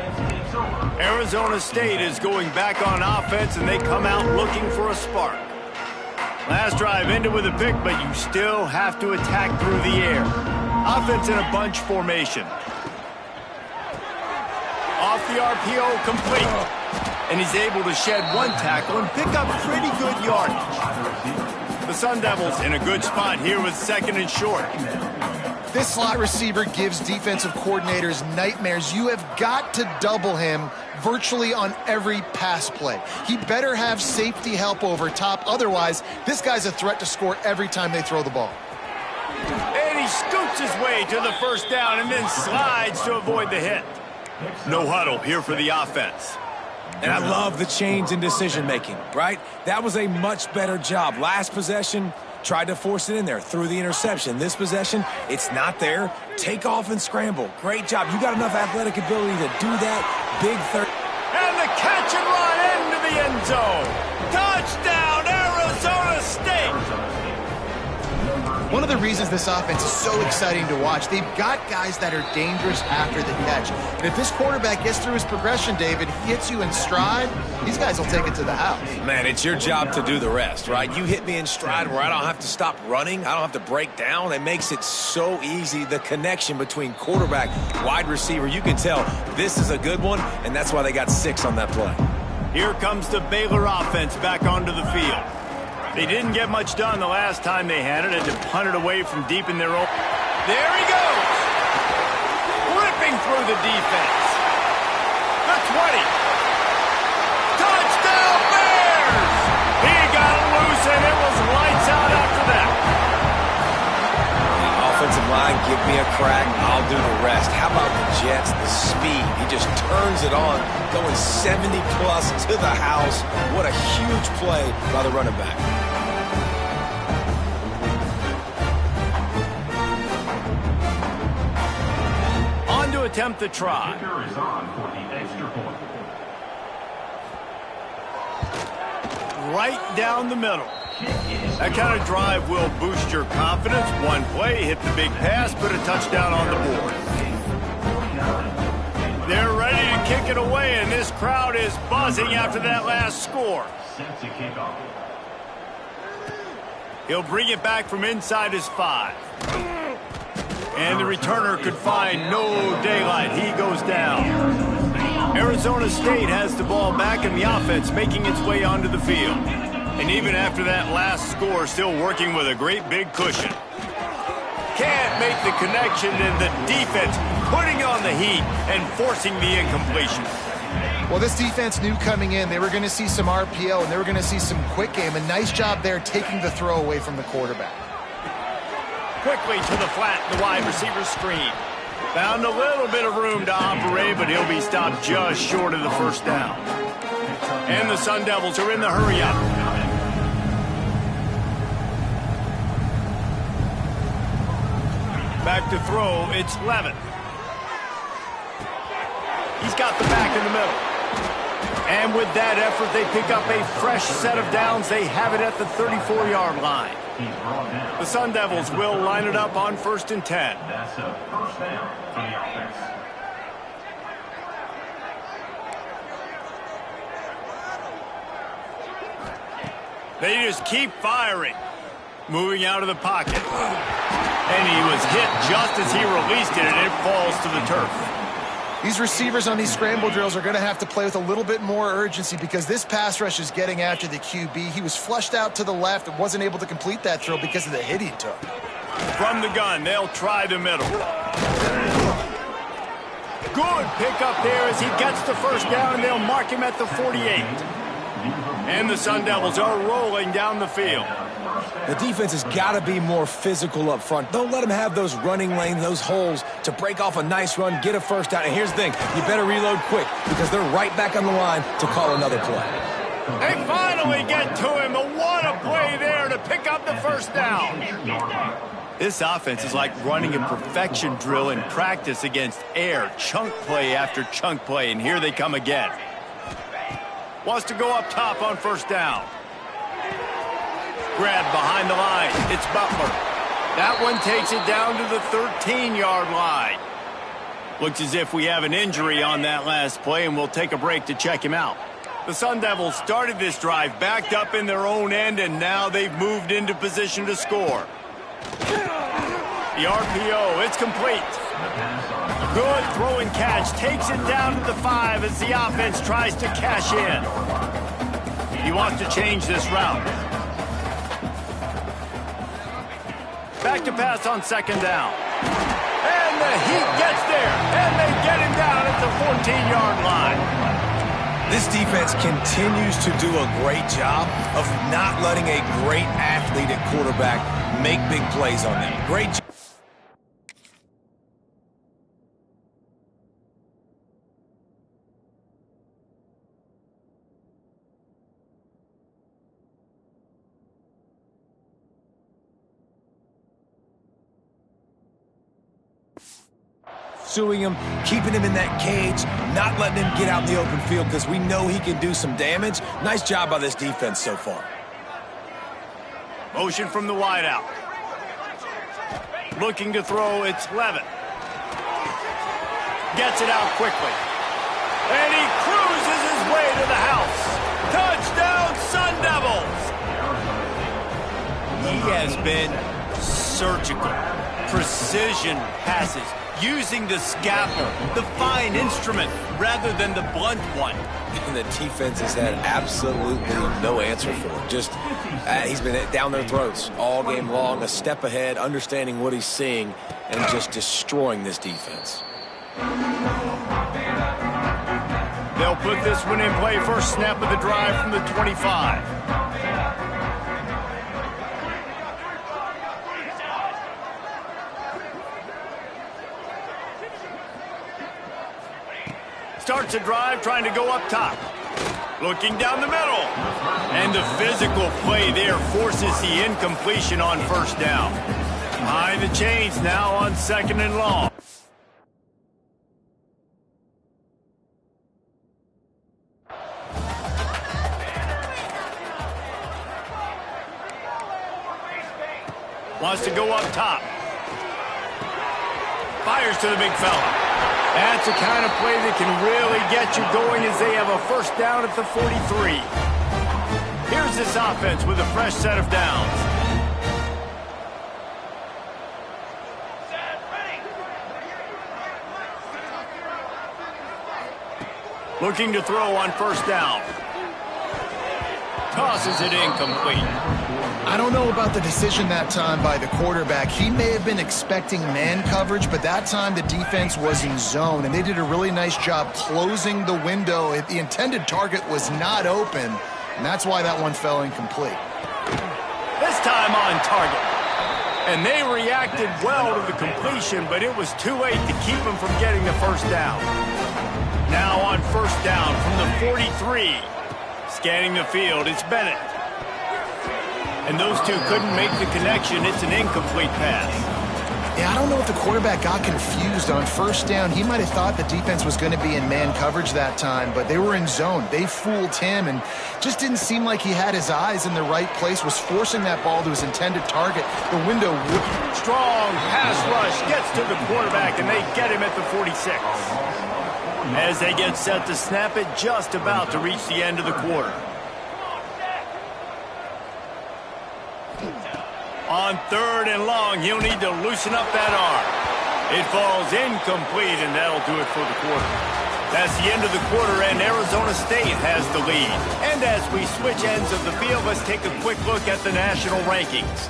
Arizona State is going back on offense, and they come out looking for a spark. Last drive ended with a pick, but you still have to attack through the air. Offense in a bunch formation. Off the RPO, complete. And he's able to shed one tackle and pick up pretty good yardage. The Sun Devils in a good spot here with 2nd and short. This slot receiver gives defensive coordinators nightmares. You have got to double him virtually on every pass play. He better have safety help over top. Otherwise, this guy's a threat to score every time they throw the ball. And he scoots his way to the 1st down and then slides to avoid the hit. No huddle here for the offense. And I love the change in decision-making, right? That was a much better job. Last possession, tried to force it in there, threw the interception. This possession, it's not there. Take off and scramble. Great job. You got enough athletic ability to do that. Big third. And the catch and run into the end zone. Touchdown, Arizona State. One of the reasons this offense is so exciting to watch, they've got guys that are dangerous after the catch. And if this quarterback gets through his progression, David, hits you in stride, these guys will take it to the house. Man, it's your job to do the rest, right? You hit me in stride where I don't have to stop running. I don't have to break down. It makes it so easy. The connection between quarterback, wide receiver, you can tell this is a good one, and that's why they got 6 on that play. Here comes the Baylor offense back onto the field. They didn't get much done the last time they had it, and to punt it away from deep in their own. There he goes! Ripping through the defense. The 20. Touchdown Bears! He got loose, and it was lights out after that. Offensive line Give me a crack, I'll do the rest. How about the Jets, the speed? He just turns it on, going 70-plus to the house. What a huge play by the running back. On to attempt the try. Right down the middle. That kind of drive will boost your confidence. One play, hit the big pass, put a touchdown on the board. They're ready to kick it away, and this crowd is buzzing after that last score. He'll bring it back from inside his 5. And the returner could find no daylight. He goes down. Arizona State has the ball back, and the offense making its way onto the field. And even after that last score, still working with a great big cushion. Can't make the connection, and the defense putting on the heat and forcing the incompletion. Well, this defense knew coming in they were going to see some RPO, and they were going to see some quick game. A nice job there taking the throw away from the quarterback. Quickly to the flat, the wide receiver screen. Found a little bit of room to operate, but he'll be stopped just short of the first down. And the Sun Devils are in the hurry-up. Back to throw, it's Levitt. He's got the back in the middle. And with that effort, they pick up a fresh set of downs. They have it at the 34-yard line. The Sun Devils will line it up on 1st and 10. That's a first down for the offense. They just keep firing. Moving out of the pocket. And he was hit just as he released it, and it falls to the turf. These receivers on these scramble drills are going to have to play with a little bit more urgency because this pass rush is getting after the QB. He was flushed out to the left and wasn't able to complete that throw because of the hit he took. From the gun, they'll try the middle. Good pickup there as he gets the first down, and they'll mark him at the 48. And the Sun Devils are rolling down the field. The defense has got to be more physical up front. Don't let them have those running lanes, those holes to break off a nice run, get a first down. And here's the thing, you better reload quick because they're right back on the line to call another play. They finally get to him, but what a play there to pick up the first down. This offense is like running a perfection drill in practice against air, chunk play after chunk play, and here they come again. Wants to go up top on first down. Grab behind the line. It's Butler. That one takes it down to the 13-yard line. Looks as if we have an injury on that last play, and we'll take a break to check him out. The Sun Devils started this drive backed up in their own end, and now they've moved into position to score. The RPO, it's complete. Good throw and catch. Takes it down to the 5 as the offense tries to cash in. He wants to change this route. Back to pass on second down. And the Heat gets there. And they get him down at the 14-yard line. This defense continues to do a great job of not letting a great athlete at quarterback make big plays on them. Great job. Pursuing him, keeping him in that cage, not letting him get out in the open field because we know he can do some damage. Nice job by this defense so far. Motion from the wideout. Looking to throw, it's Levitt. Gets it out quickly. And he cruises his way to the house. Touchdown, Sun Devils! He has been surgical. Precision passes. Using the scalpel, the fine instrument, rather than the blunt one. And the defense has had absolutely no answer for him. Just, he's been down their throats all game long, a step ahead, understanding what he's seeing, and just destroying this defense. They'll put this one in play. First snap of the drive from the 25. starts a drive trying to go up top. Looking down the middle. And the physical play there forces the incompletion on first down. Behind the chains now on 2nd and long. Wants to go up top. Fires to the big fella. That's the kind of play that can really get you going as they have a first down at the 43. Here's this offense with a fresh set of downs. Looking to throw on first down. Tosses it incomplete. I don't know about the decision that time by the quarterback. He may have been expecting man coverage, but that time the defense was in zone, and they did a really nice job closing the window. The intended target was not open, and that's why that one fell incomplete. This time on target. And they reacted well to the completion, but it was too late to keep them from getting the first down. Now on first down from the 43. Scanning the field, it's Bennett. And those two couldn't make the connection. It's an incomplete pass. Yeah, I don't know if the quarterback got confused on first down. He might have thought the defense was going to be in man coverage that time, but they were in zone. They fooled him and just didn't seem like he had his eyes in the right place, was forcing that ball to his intended target. The window. Strong pass rush gets to the quarterback, and they get him at the 46. As they get set to snap it, just about to reach the end of the quarter. On 3rd and long, he'll need to loosen up that arm. It falls incomplete, and that'll do it for the quarter. That's the end of the quarter, and Arizona State has the lead. And as we switch ends of the field, let's take a quick look at the national rankings.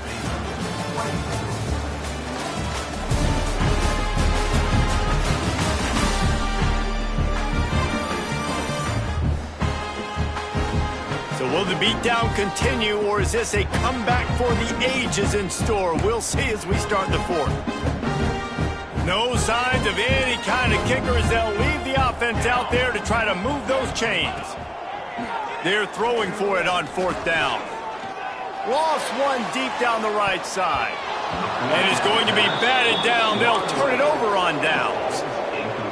So will the beatdown continue, or is this a comeback for the ages in store? We'll see as we start the 4th. No signs of any kind of kickers. They'll leave the offense out there to try to move those chains. They're throwing for it on 4th down. Lost one deep down the right side. And it's going to be batted down. They'll turn it over on downs.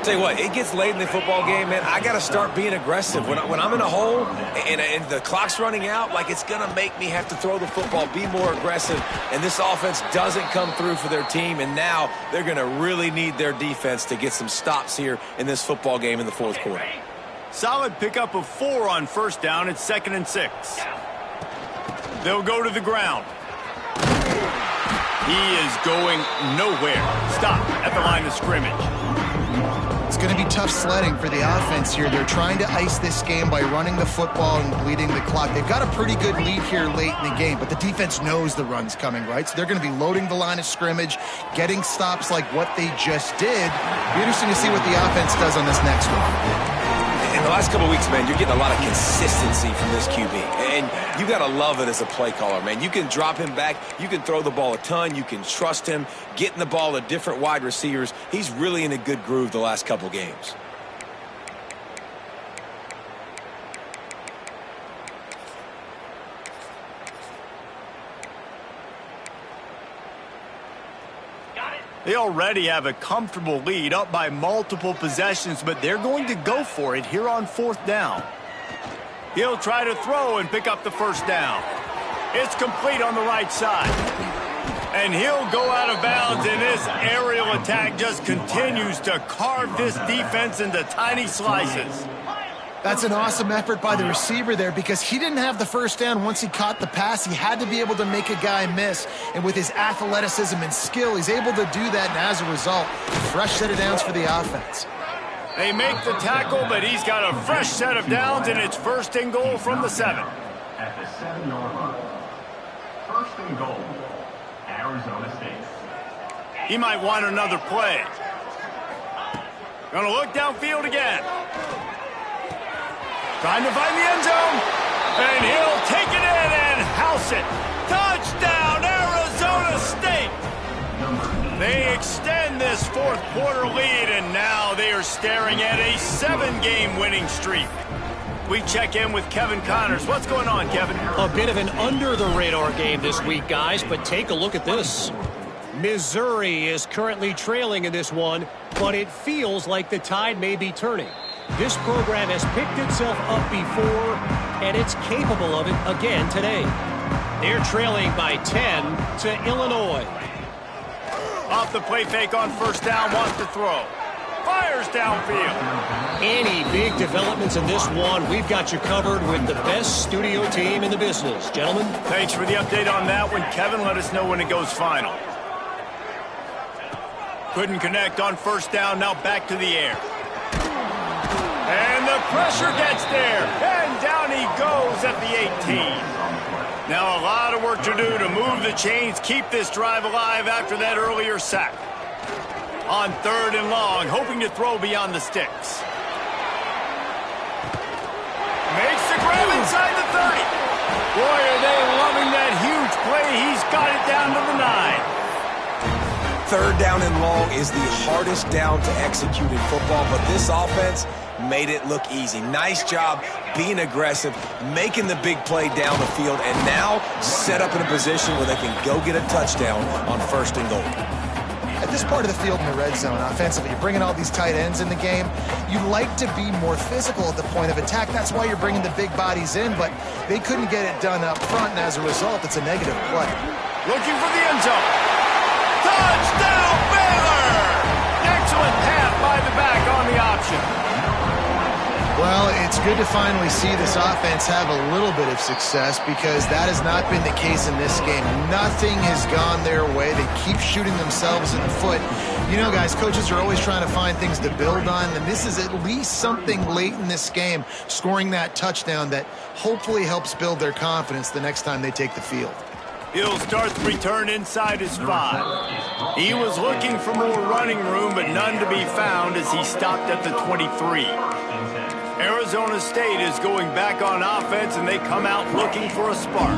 Tell you what, it gets late in the football game, man. I got to start being aggressive. When I'm in a hole and the clock's running out, like, it's going to make me have to throw the football, be more aggressive. And this offense doesn't come through for their team, and now they're going to really need their defense to get some stops here in this football game in the 4th quarter. Solid pickup of 4 on first down. It's 2nd and 6. They'll go to the ground. He is going nowhere. Stop at the line of scrimmage. It's going to be tough sledding for the offense here. They're trying to ice this game by running the football and bleeding the clock. They've got a pretty good lead here late in the game, but the defense knows the run's coming, right? So they're going to be loading the line of scrimmage, getting stops like what they just did. It'll be interesting to see what the offense does on this next one. In the last couple of weeks, man, you're getting a lot of consistency from this QB. And you got to love it as a play caller, man. You can drop him back. You can throw the ball a ton. You can trust him, getting the ball to different wide receivers. He's really in a good groove the last couple games. They already have a comfortable lead, up by multiple possessions, but they're going to go for it here on 4th down. He'll try to throw and pick up the first down. It's complete on the right side. And he'll go out of bounds, and this aerial attack just continues to carve this defense into tiny slices. That's an awesome effort by the receiver there because he didn't have the first down once he caught the pass. He had to be able to make a guy miss. And with his athleticism and skill, he's able to do that. And as a result, fresh set of downs for the offense. They make the tackle, but he's got a fresh set of downs, and it's 1st and goal from the 7. At the 7-yard line. 1st and goal. Arizona State. He might want another play. Gonna look downfield again. Trying to find the end zone. And he'll take it in and house it. Touchdown, Arizona State. They extend this 4th quarter lead, and now they are staring at a 7-game winning streak. We check in with Kevin Connors. What's going on, Kevin? A bit of an under-the-radar game this week, guys, but take a look at this. Missouri is currently trailing in this one, but it feels like the tide may be turning. This program has picked itself up before, and it's capable of it again today. They're trailing by 10 to Illinois. Off the play fake on first down, wants to throw. Fires downfield. Any big developments in this one, we've got you covered with the best studio team in the business. Gentlemen. Thanks for the update on that one, Kevin. Let us know when it goes final. Couldn't connect on first down, now back to the air. And the pressure gets there. And down he goes at the 18. Now a lot of work to do to move the chains, keep this drive alive after that earlier sack. On third and long, hoping to throw beyond the sticks. Makes the grab inside the 30. Boy, are they loving that huge play. He's got it down to the 9. Third down and long is the hardest down to execute in football, but this offense made it look easy. Nice job being aggressive, making the big play down the field, and now set up in a position where they can go get a touchdown on first and goal. At this part of the field in the red zone, offensively, you're bringing all these tight ends in the game. You like to be more physical at the point of attack. That's why you're bringing the big bodies in, but they couldn't get it done up front, and as a result, it's a negative play. Looking for the end zone. Touchdown, Baylor! Excellent pass by the back on the option. Well, it's good to finally see this offense have a little bit of success because that has not been the case in this game. Nothing has gone their way. They keep shooting themselves in the foot. You know, guys, coaches are always trying to find things to build on, and this is at least something late in this game, scoring that touchdown that hopefully helps build their confidence the next time they take the field. He'll start the return inside his 5. He was looking for more running room, but none to be found as he stopped at the 23. Arizona State is going back on offense, and they come out looking for a spark.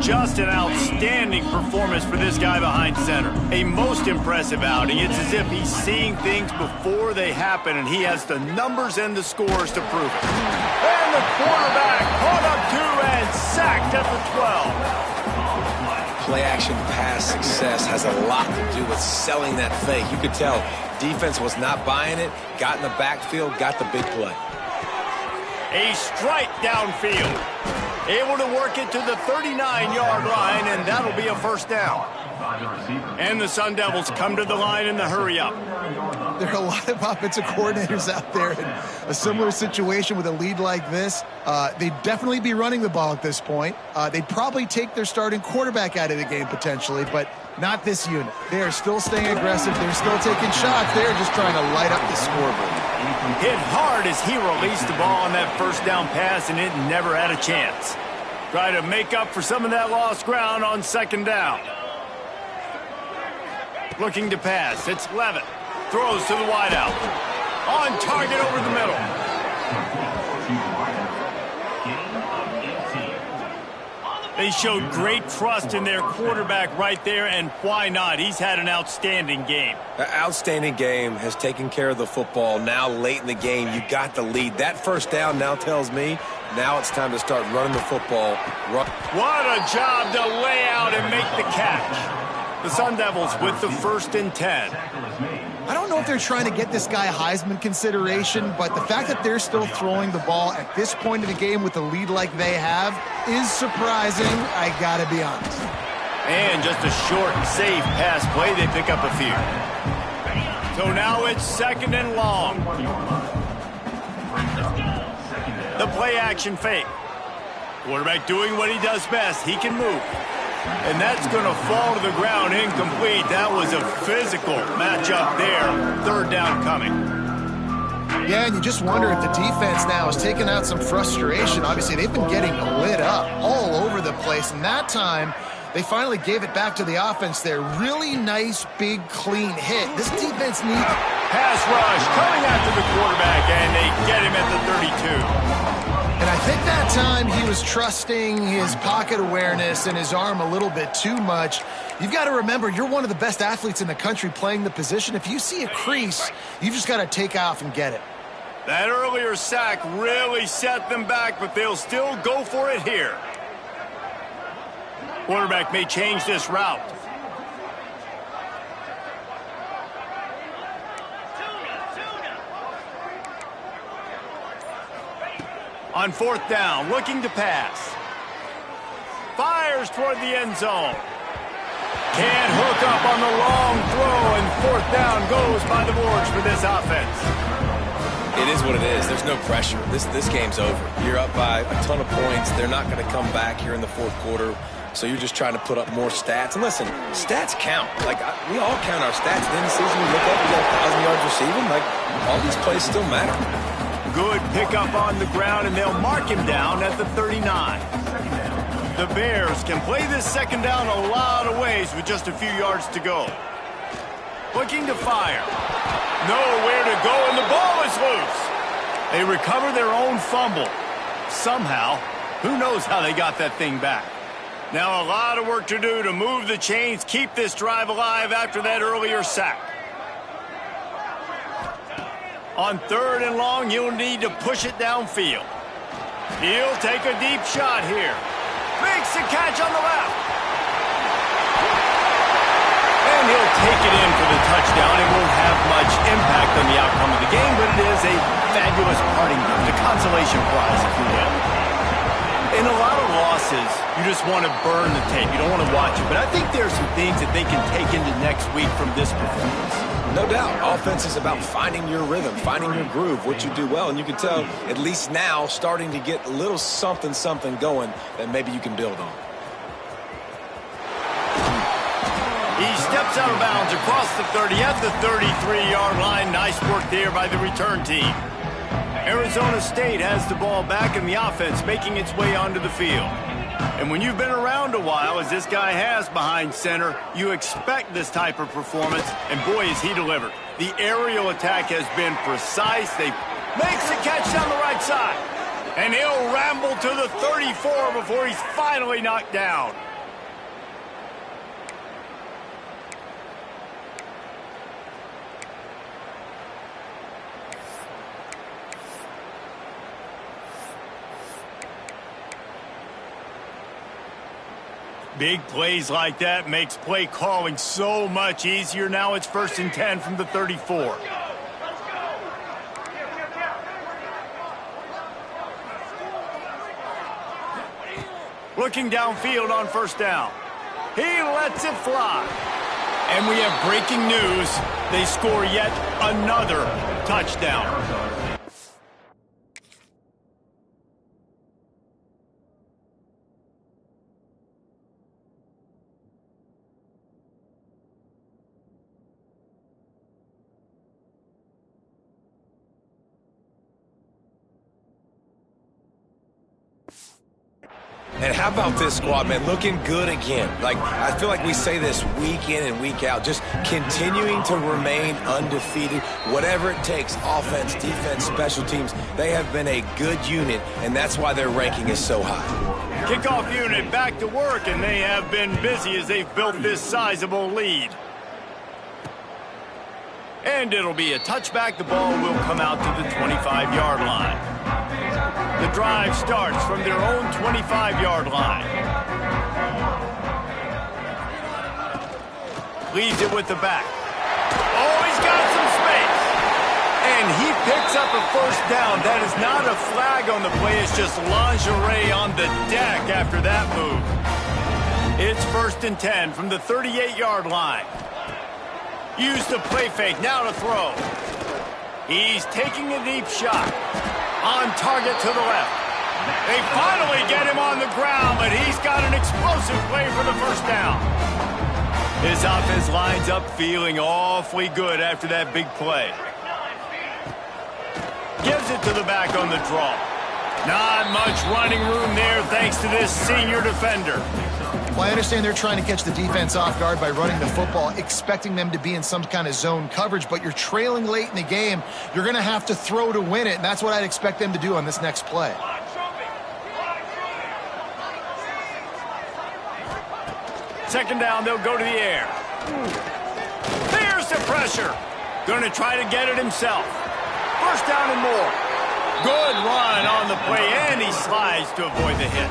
Just an outstanding performance for this guy behind center. A most impressive outing. It's as if he's seeing things before they happen, and he has the numbers and the scores to prove it. And the quarterback caught up to and sacked at the 12. Play-action pass success has a lot to do with selling that fake. You could tell defense was not buying it, got in the backfield, got the big play. A strike downfield. Able to work it to the 39-yard line, and that'll be a first down. And the Sun Devils come to the line in the hurry up. There are a lot of offensive coordinators out there in a similar situation with a lead like this. They'd definitely be running the ball at this point. They'd probably take their starting quarterback out of the game potentially, but not this unit. They are still staying aggressive. They're still taking shots. They're just trying to light up the scoreboard. Hit hard as he released the ball on that first down pass, and it never had a chance. Try to make up for some of that lost ground on second down. Looking to pass. It's Levitt. Throws to the wideout. On target over the middle. They showed great trust in their quarterback right there, and why not? He's had an outstanding game. An outstanding game, has taken care of the football. Now late in the game, you got the lead. That first down now tells me now it's time to start running the football. What a job to lay out and make the catch. The Sun Devils with the 1st and 10. I don't know if they're trying to get this guy Heisman consideration, but the fact that they're still throwing the ball at this point of the game with a lead like they have is surprising, I gotta be honest. And just a short, safe pass play, they pick up a few. So now it's 2nd and long. The play action fake. Quarterback doing what he does best. He can move. And that's going to fall to the ground incomplete. That was a physical matchup there. 3rd down coming. Yeah, and you just wonder if the defense now is taking out some frustration. Obviously, they've been getting lit up all over the place. And that time, they finally gave it back to the offense there. Really nice, big, clean hit. This defense needs... Pass rush coming after the quarterback, and they get him at the 32. And I think that time he was trusting his pocket awareness and his arm a little bit too much. You've got to remember, you're one of the best athletes in the country playing the position. If you see a crease, you've just got to take off and get it. That earlier sack really set them back, but they'll still go for it here. Quarterback may change this route. On fourth down, looking to pass. Fires toward the end zone. Can't hook up on the long throw, and fourth down goes by the boards for this offense. It is what it is. There's no pressure. This game's over. You're up by a ton of points. They're not going to come back here in the fourth quarter, so you're just trying to put up more stats. And listen, stats count. Like, we all count our stats. At the end of the season, we look up, we got 1,000 yards receiving. Like, all these plays still matter. Good pickup on the ground, and they'll mark him down at the 39. The Bears can play this second down a lot of ways with just a few yards to go. Looking to fire. Nowhere to go, and the ball is loose. They recover their own fumble. Somehow, who knows how they got that thing back. Now a lot of work to do to move the chains, keep this drive alive after that earlier sack. On third and long, he'll need to push it downfield. He'll take a deep shot here. Makes the catch on the left. And he'll take it in for the touchdown. It won't have much impact on the outcome of the game, but it is a fabulous parting gift, a consolation prize, if you will. In a lot of losses, you just want to burn the tape. You don't want to watch it. But I think there's some things that they can take into next week from this performance. No doubt. Offense is about finding your rhythm, finding your groove, what you do well. And you can tell, at least now, starting to get a little something going that maybe you can build on. He steps out of bounds across the 30 at the 33-yard line. Nice work there by the return team. Arizona State has the ball back in the offense, making its way onto the field. And when you've been around a while, as this guy has behind center, you expect this type of performance, and boy, has he delivered. The aerial attack has been precise. They makes the catch down the right side. And he'll ramble to the 34 before he's finally knocked down. Big plays like that makes play calling so much easier. Now it's 1st and 10 from the 34. Looking downfield on 1st down. He lets it fly. And we have breaking news. They score yet another touchdown. And how about this squad, man? Looking good again. Like, I feel like we say this week in and week out, just continuing to remain undefeated. Whatever it takes, offense, defense, special teams, they have been a good unit, and that's why their ranking is so high. Kickoff unit back to work, and they have been busy as they've built this sizable lead. And it'll be a touchback. The ball will come out to the 25-yard line. The drive starts from their own 25-yard line. Leaves it with the back. Oh, he's got some space. And he picks up a 1st down. That is not a flag on the play. It's just lingerie on the deck after that move. It's 1st and 10 from the 38-yard line. Use the play fake. Now to throw. He's taking a deep shot. On target to the left. They finally get him on the ground, but he's got an explosive play for the 1st down. His offense lines up feeling awfully good after that big play. Gives it to the back on the draw. Not much running room there thanks to this senior defender. Well, I understand they're trying to catch the defense off guard by running the football, expecting them to be in some kind of zone coverage, but you're trailing late in the game. You're going to have to throw to win it, and that's what I'd expect them to do on this next play. Second down, they'll go to the air. There's the pressure. Going to try to get it himself. First down and more. Good run on the play, and he slides to avoid the hit.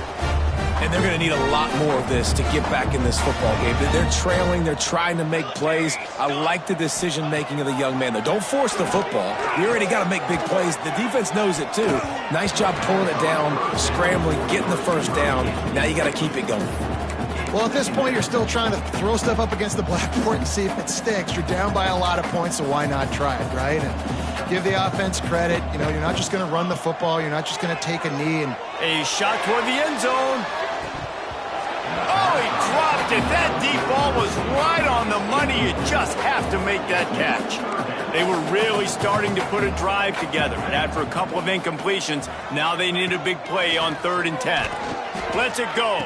And they're going to need a lot more of this to get back in this football game. They're trailing. They're trying to make plays. I like the decision-making of the young man, though. Don't force the football. You already got to make big plays. The defense knows it, too. Nice job pulling it down, scrambling, getting the first down. Now you got to keep it going. Well, at this point, you're still trying to throw stuff up against the blackboard and see if it sticks. You're down by a lot of points, so why not try it, right? And give the offense credit. You know, you're not just going to run the football. You're not just going to take a knee. And a shot toward the end zone. Oh, he dropped it. That deep ball was right on the money. You just have to make that catch. They were really starting to put a drive together. And after a couple of incompletions, now they need a big play on 3rd and 10. Lets it go.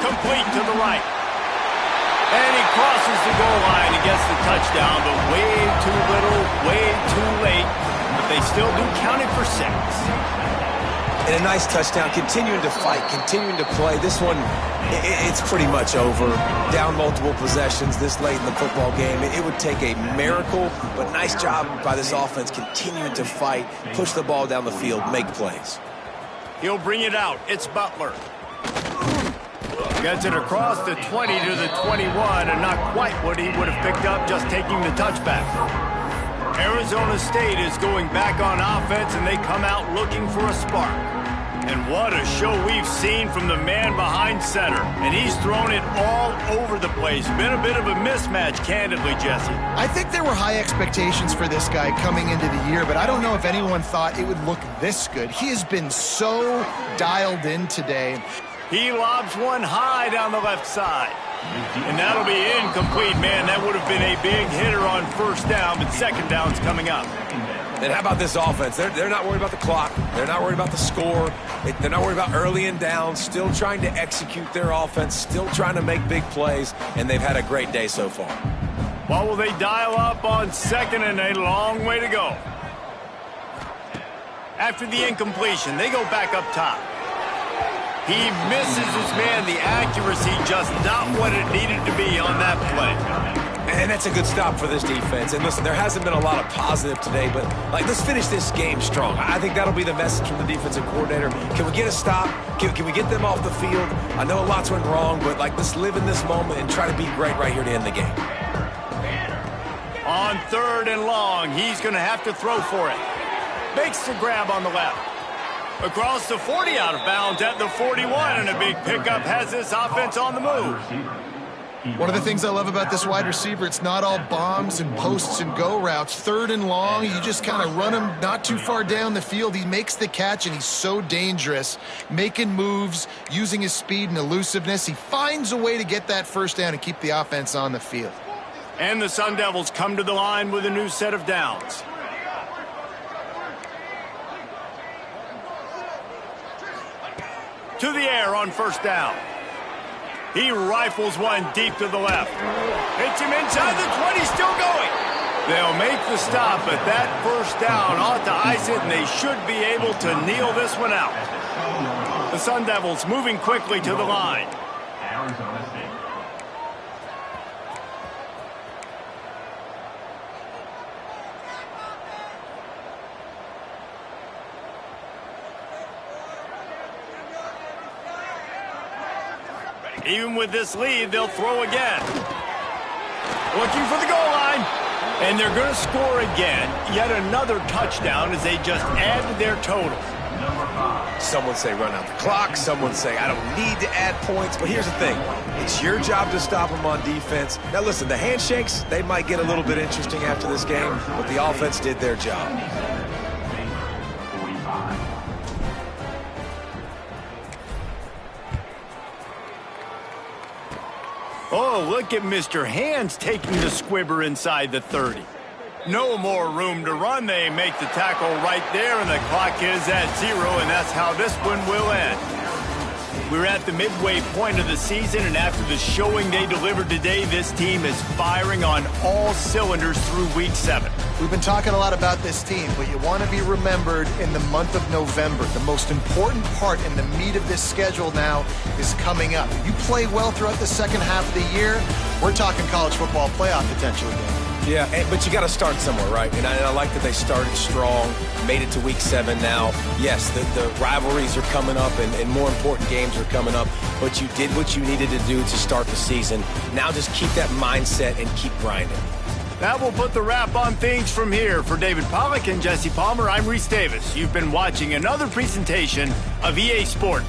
Complete to the right. And he crosses the goal line and gets the touchdown, but way too little, way too late. But they still do count it for 6. And a nice touchdown, continuing to fight, continuing to play. This one, it's pretty much over. Down multiple possessions this late in the football game. It would take a miracle, but nice job by this offense continuing to fight, push the ball down the field, make plays. He'll bring it out. It's Butler. Gets it across the 20 to the 21, and not quite what he would have picked up just taking the touchback. Arizona State is going back on offense, and they come out looking for a spark. And what a show we've seen from the man behind center. And he's thrown it all over the place. Been a bit of a mismatch, candidly, Jesse. I think there were high expectations for this guy coming into the year, but I don't know if anyone thought it would look this good. He has been so dialed in today. He lobs one high down the left side. And that'll be incomplete, man. That would have been a big hitter on first down, but second down's coming up. And how about this offense? They're not worried about the clock. They're not worried about the score. They're not worried about early and down. Still trying to execute their offense. Still trying to make big plays. And they've had a great day so far. What will they dial up on second and a long way to go? After the incompletion, they go back up top. He misses his man. The accuracy just not what it needed to be on that play. And that's a good stop for this defense. And listen, there hasn't been a lot of positive today, but let's finish this game strong. I think that'll be the message from the defensive coordinator. Can we get a stop? Can we get them off the field? I know a lot's went wrong, but let's live in this moment and try to be great right here to end the game. On 3rd and long, he's going to have to throw for it. Makes the grab on the left. Across the 40, out of bounds at the 41, and a big pickup has this offense on the move. One of the things I love about this wide receiver, it's not all bombs and posts and go routes. 3rd and long, you just kind of run him not too far down the field. He makes the catch, and he's so dangerous, making moves, using his speed and elusiveness. He finds a way to get that first down and keep the offense on the field. And the Sun Devils come to the line with a new set of downs. To the air on first down. He rifles one deep to the left. Hits him inside the 20, still going. They'll make the stop, but that first down ought to ice it, and they should be able to kneel this one out. The Sun Devils moving quickly to the line. Arizona State. Even with this lead, they'll throw again. Looking for the goal line. And they're going to score again. Yet another touchdown as they just add to their total. Some would say run out the clock. Some would say I don't need to add points. But here's the thing. It's your job to stop them on defense. Now, listen, the handshakes, they might get a little bit interesting after this game, but the offense did their job. Oh, look at Mr. Hands taking the squibber inside the 30. No more room to run. They make the tackle right there, and the clock is at 0, and that's how this one will end. We're at the midway point of the season, and after the showing they delivered today, this team is firing on all cylinders through Week 7. We've been talking a lot about this team, but you want to be remembered in the month of November. The most important part in the meat of this schedule now is coming up. If you play well throughout the second half of the year, we're talking college football playoff potential again. Yeah, but you got to start somewhere, right? And I like that they started strong, made it to Week 7 now. Yes, the rivalries are coming up, and more important games are coming up, but you did what you needed to do to start the season. Now just keep that mindset and keep grinding. That will put the wrap on things from here. For David Pollack and Jesse Palmer, I'm Reese Davis. You've been watching another presentation of EA Sport.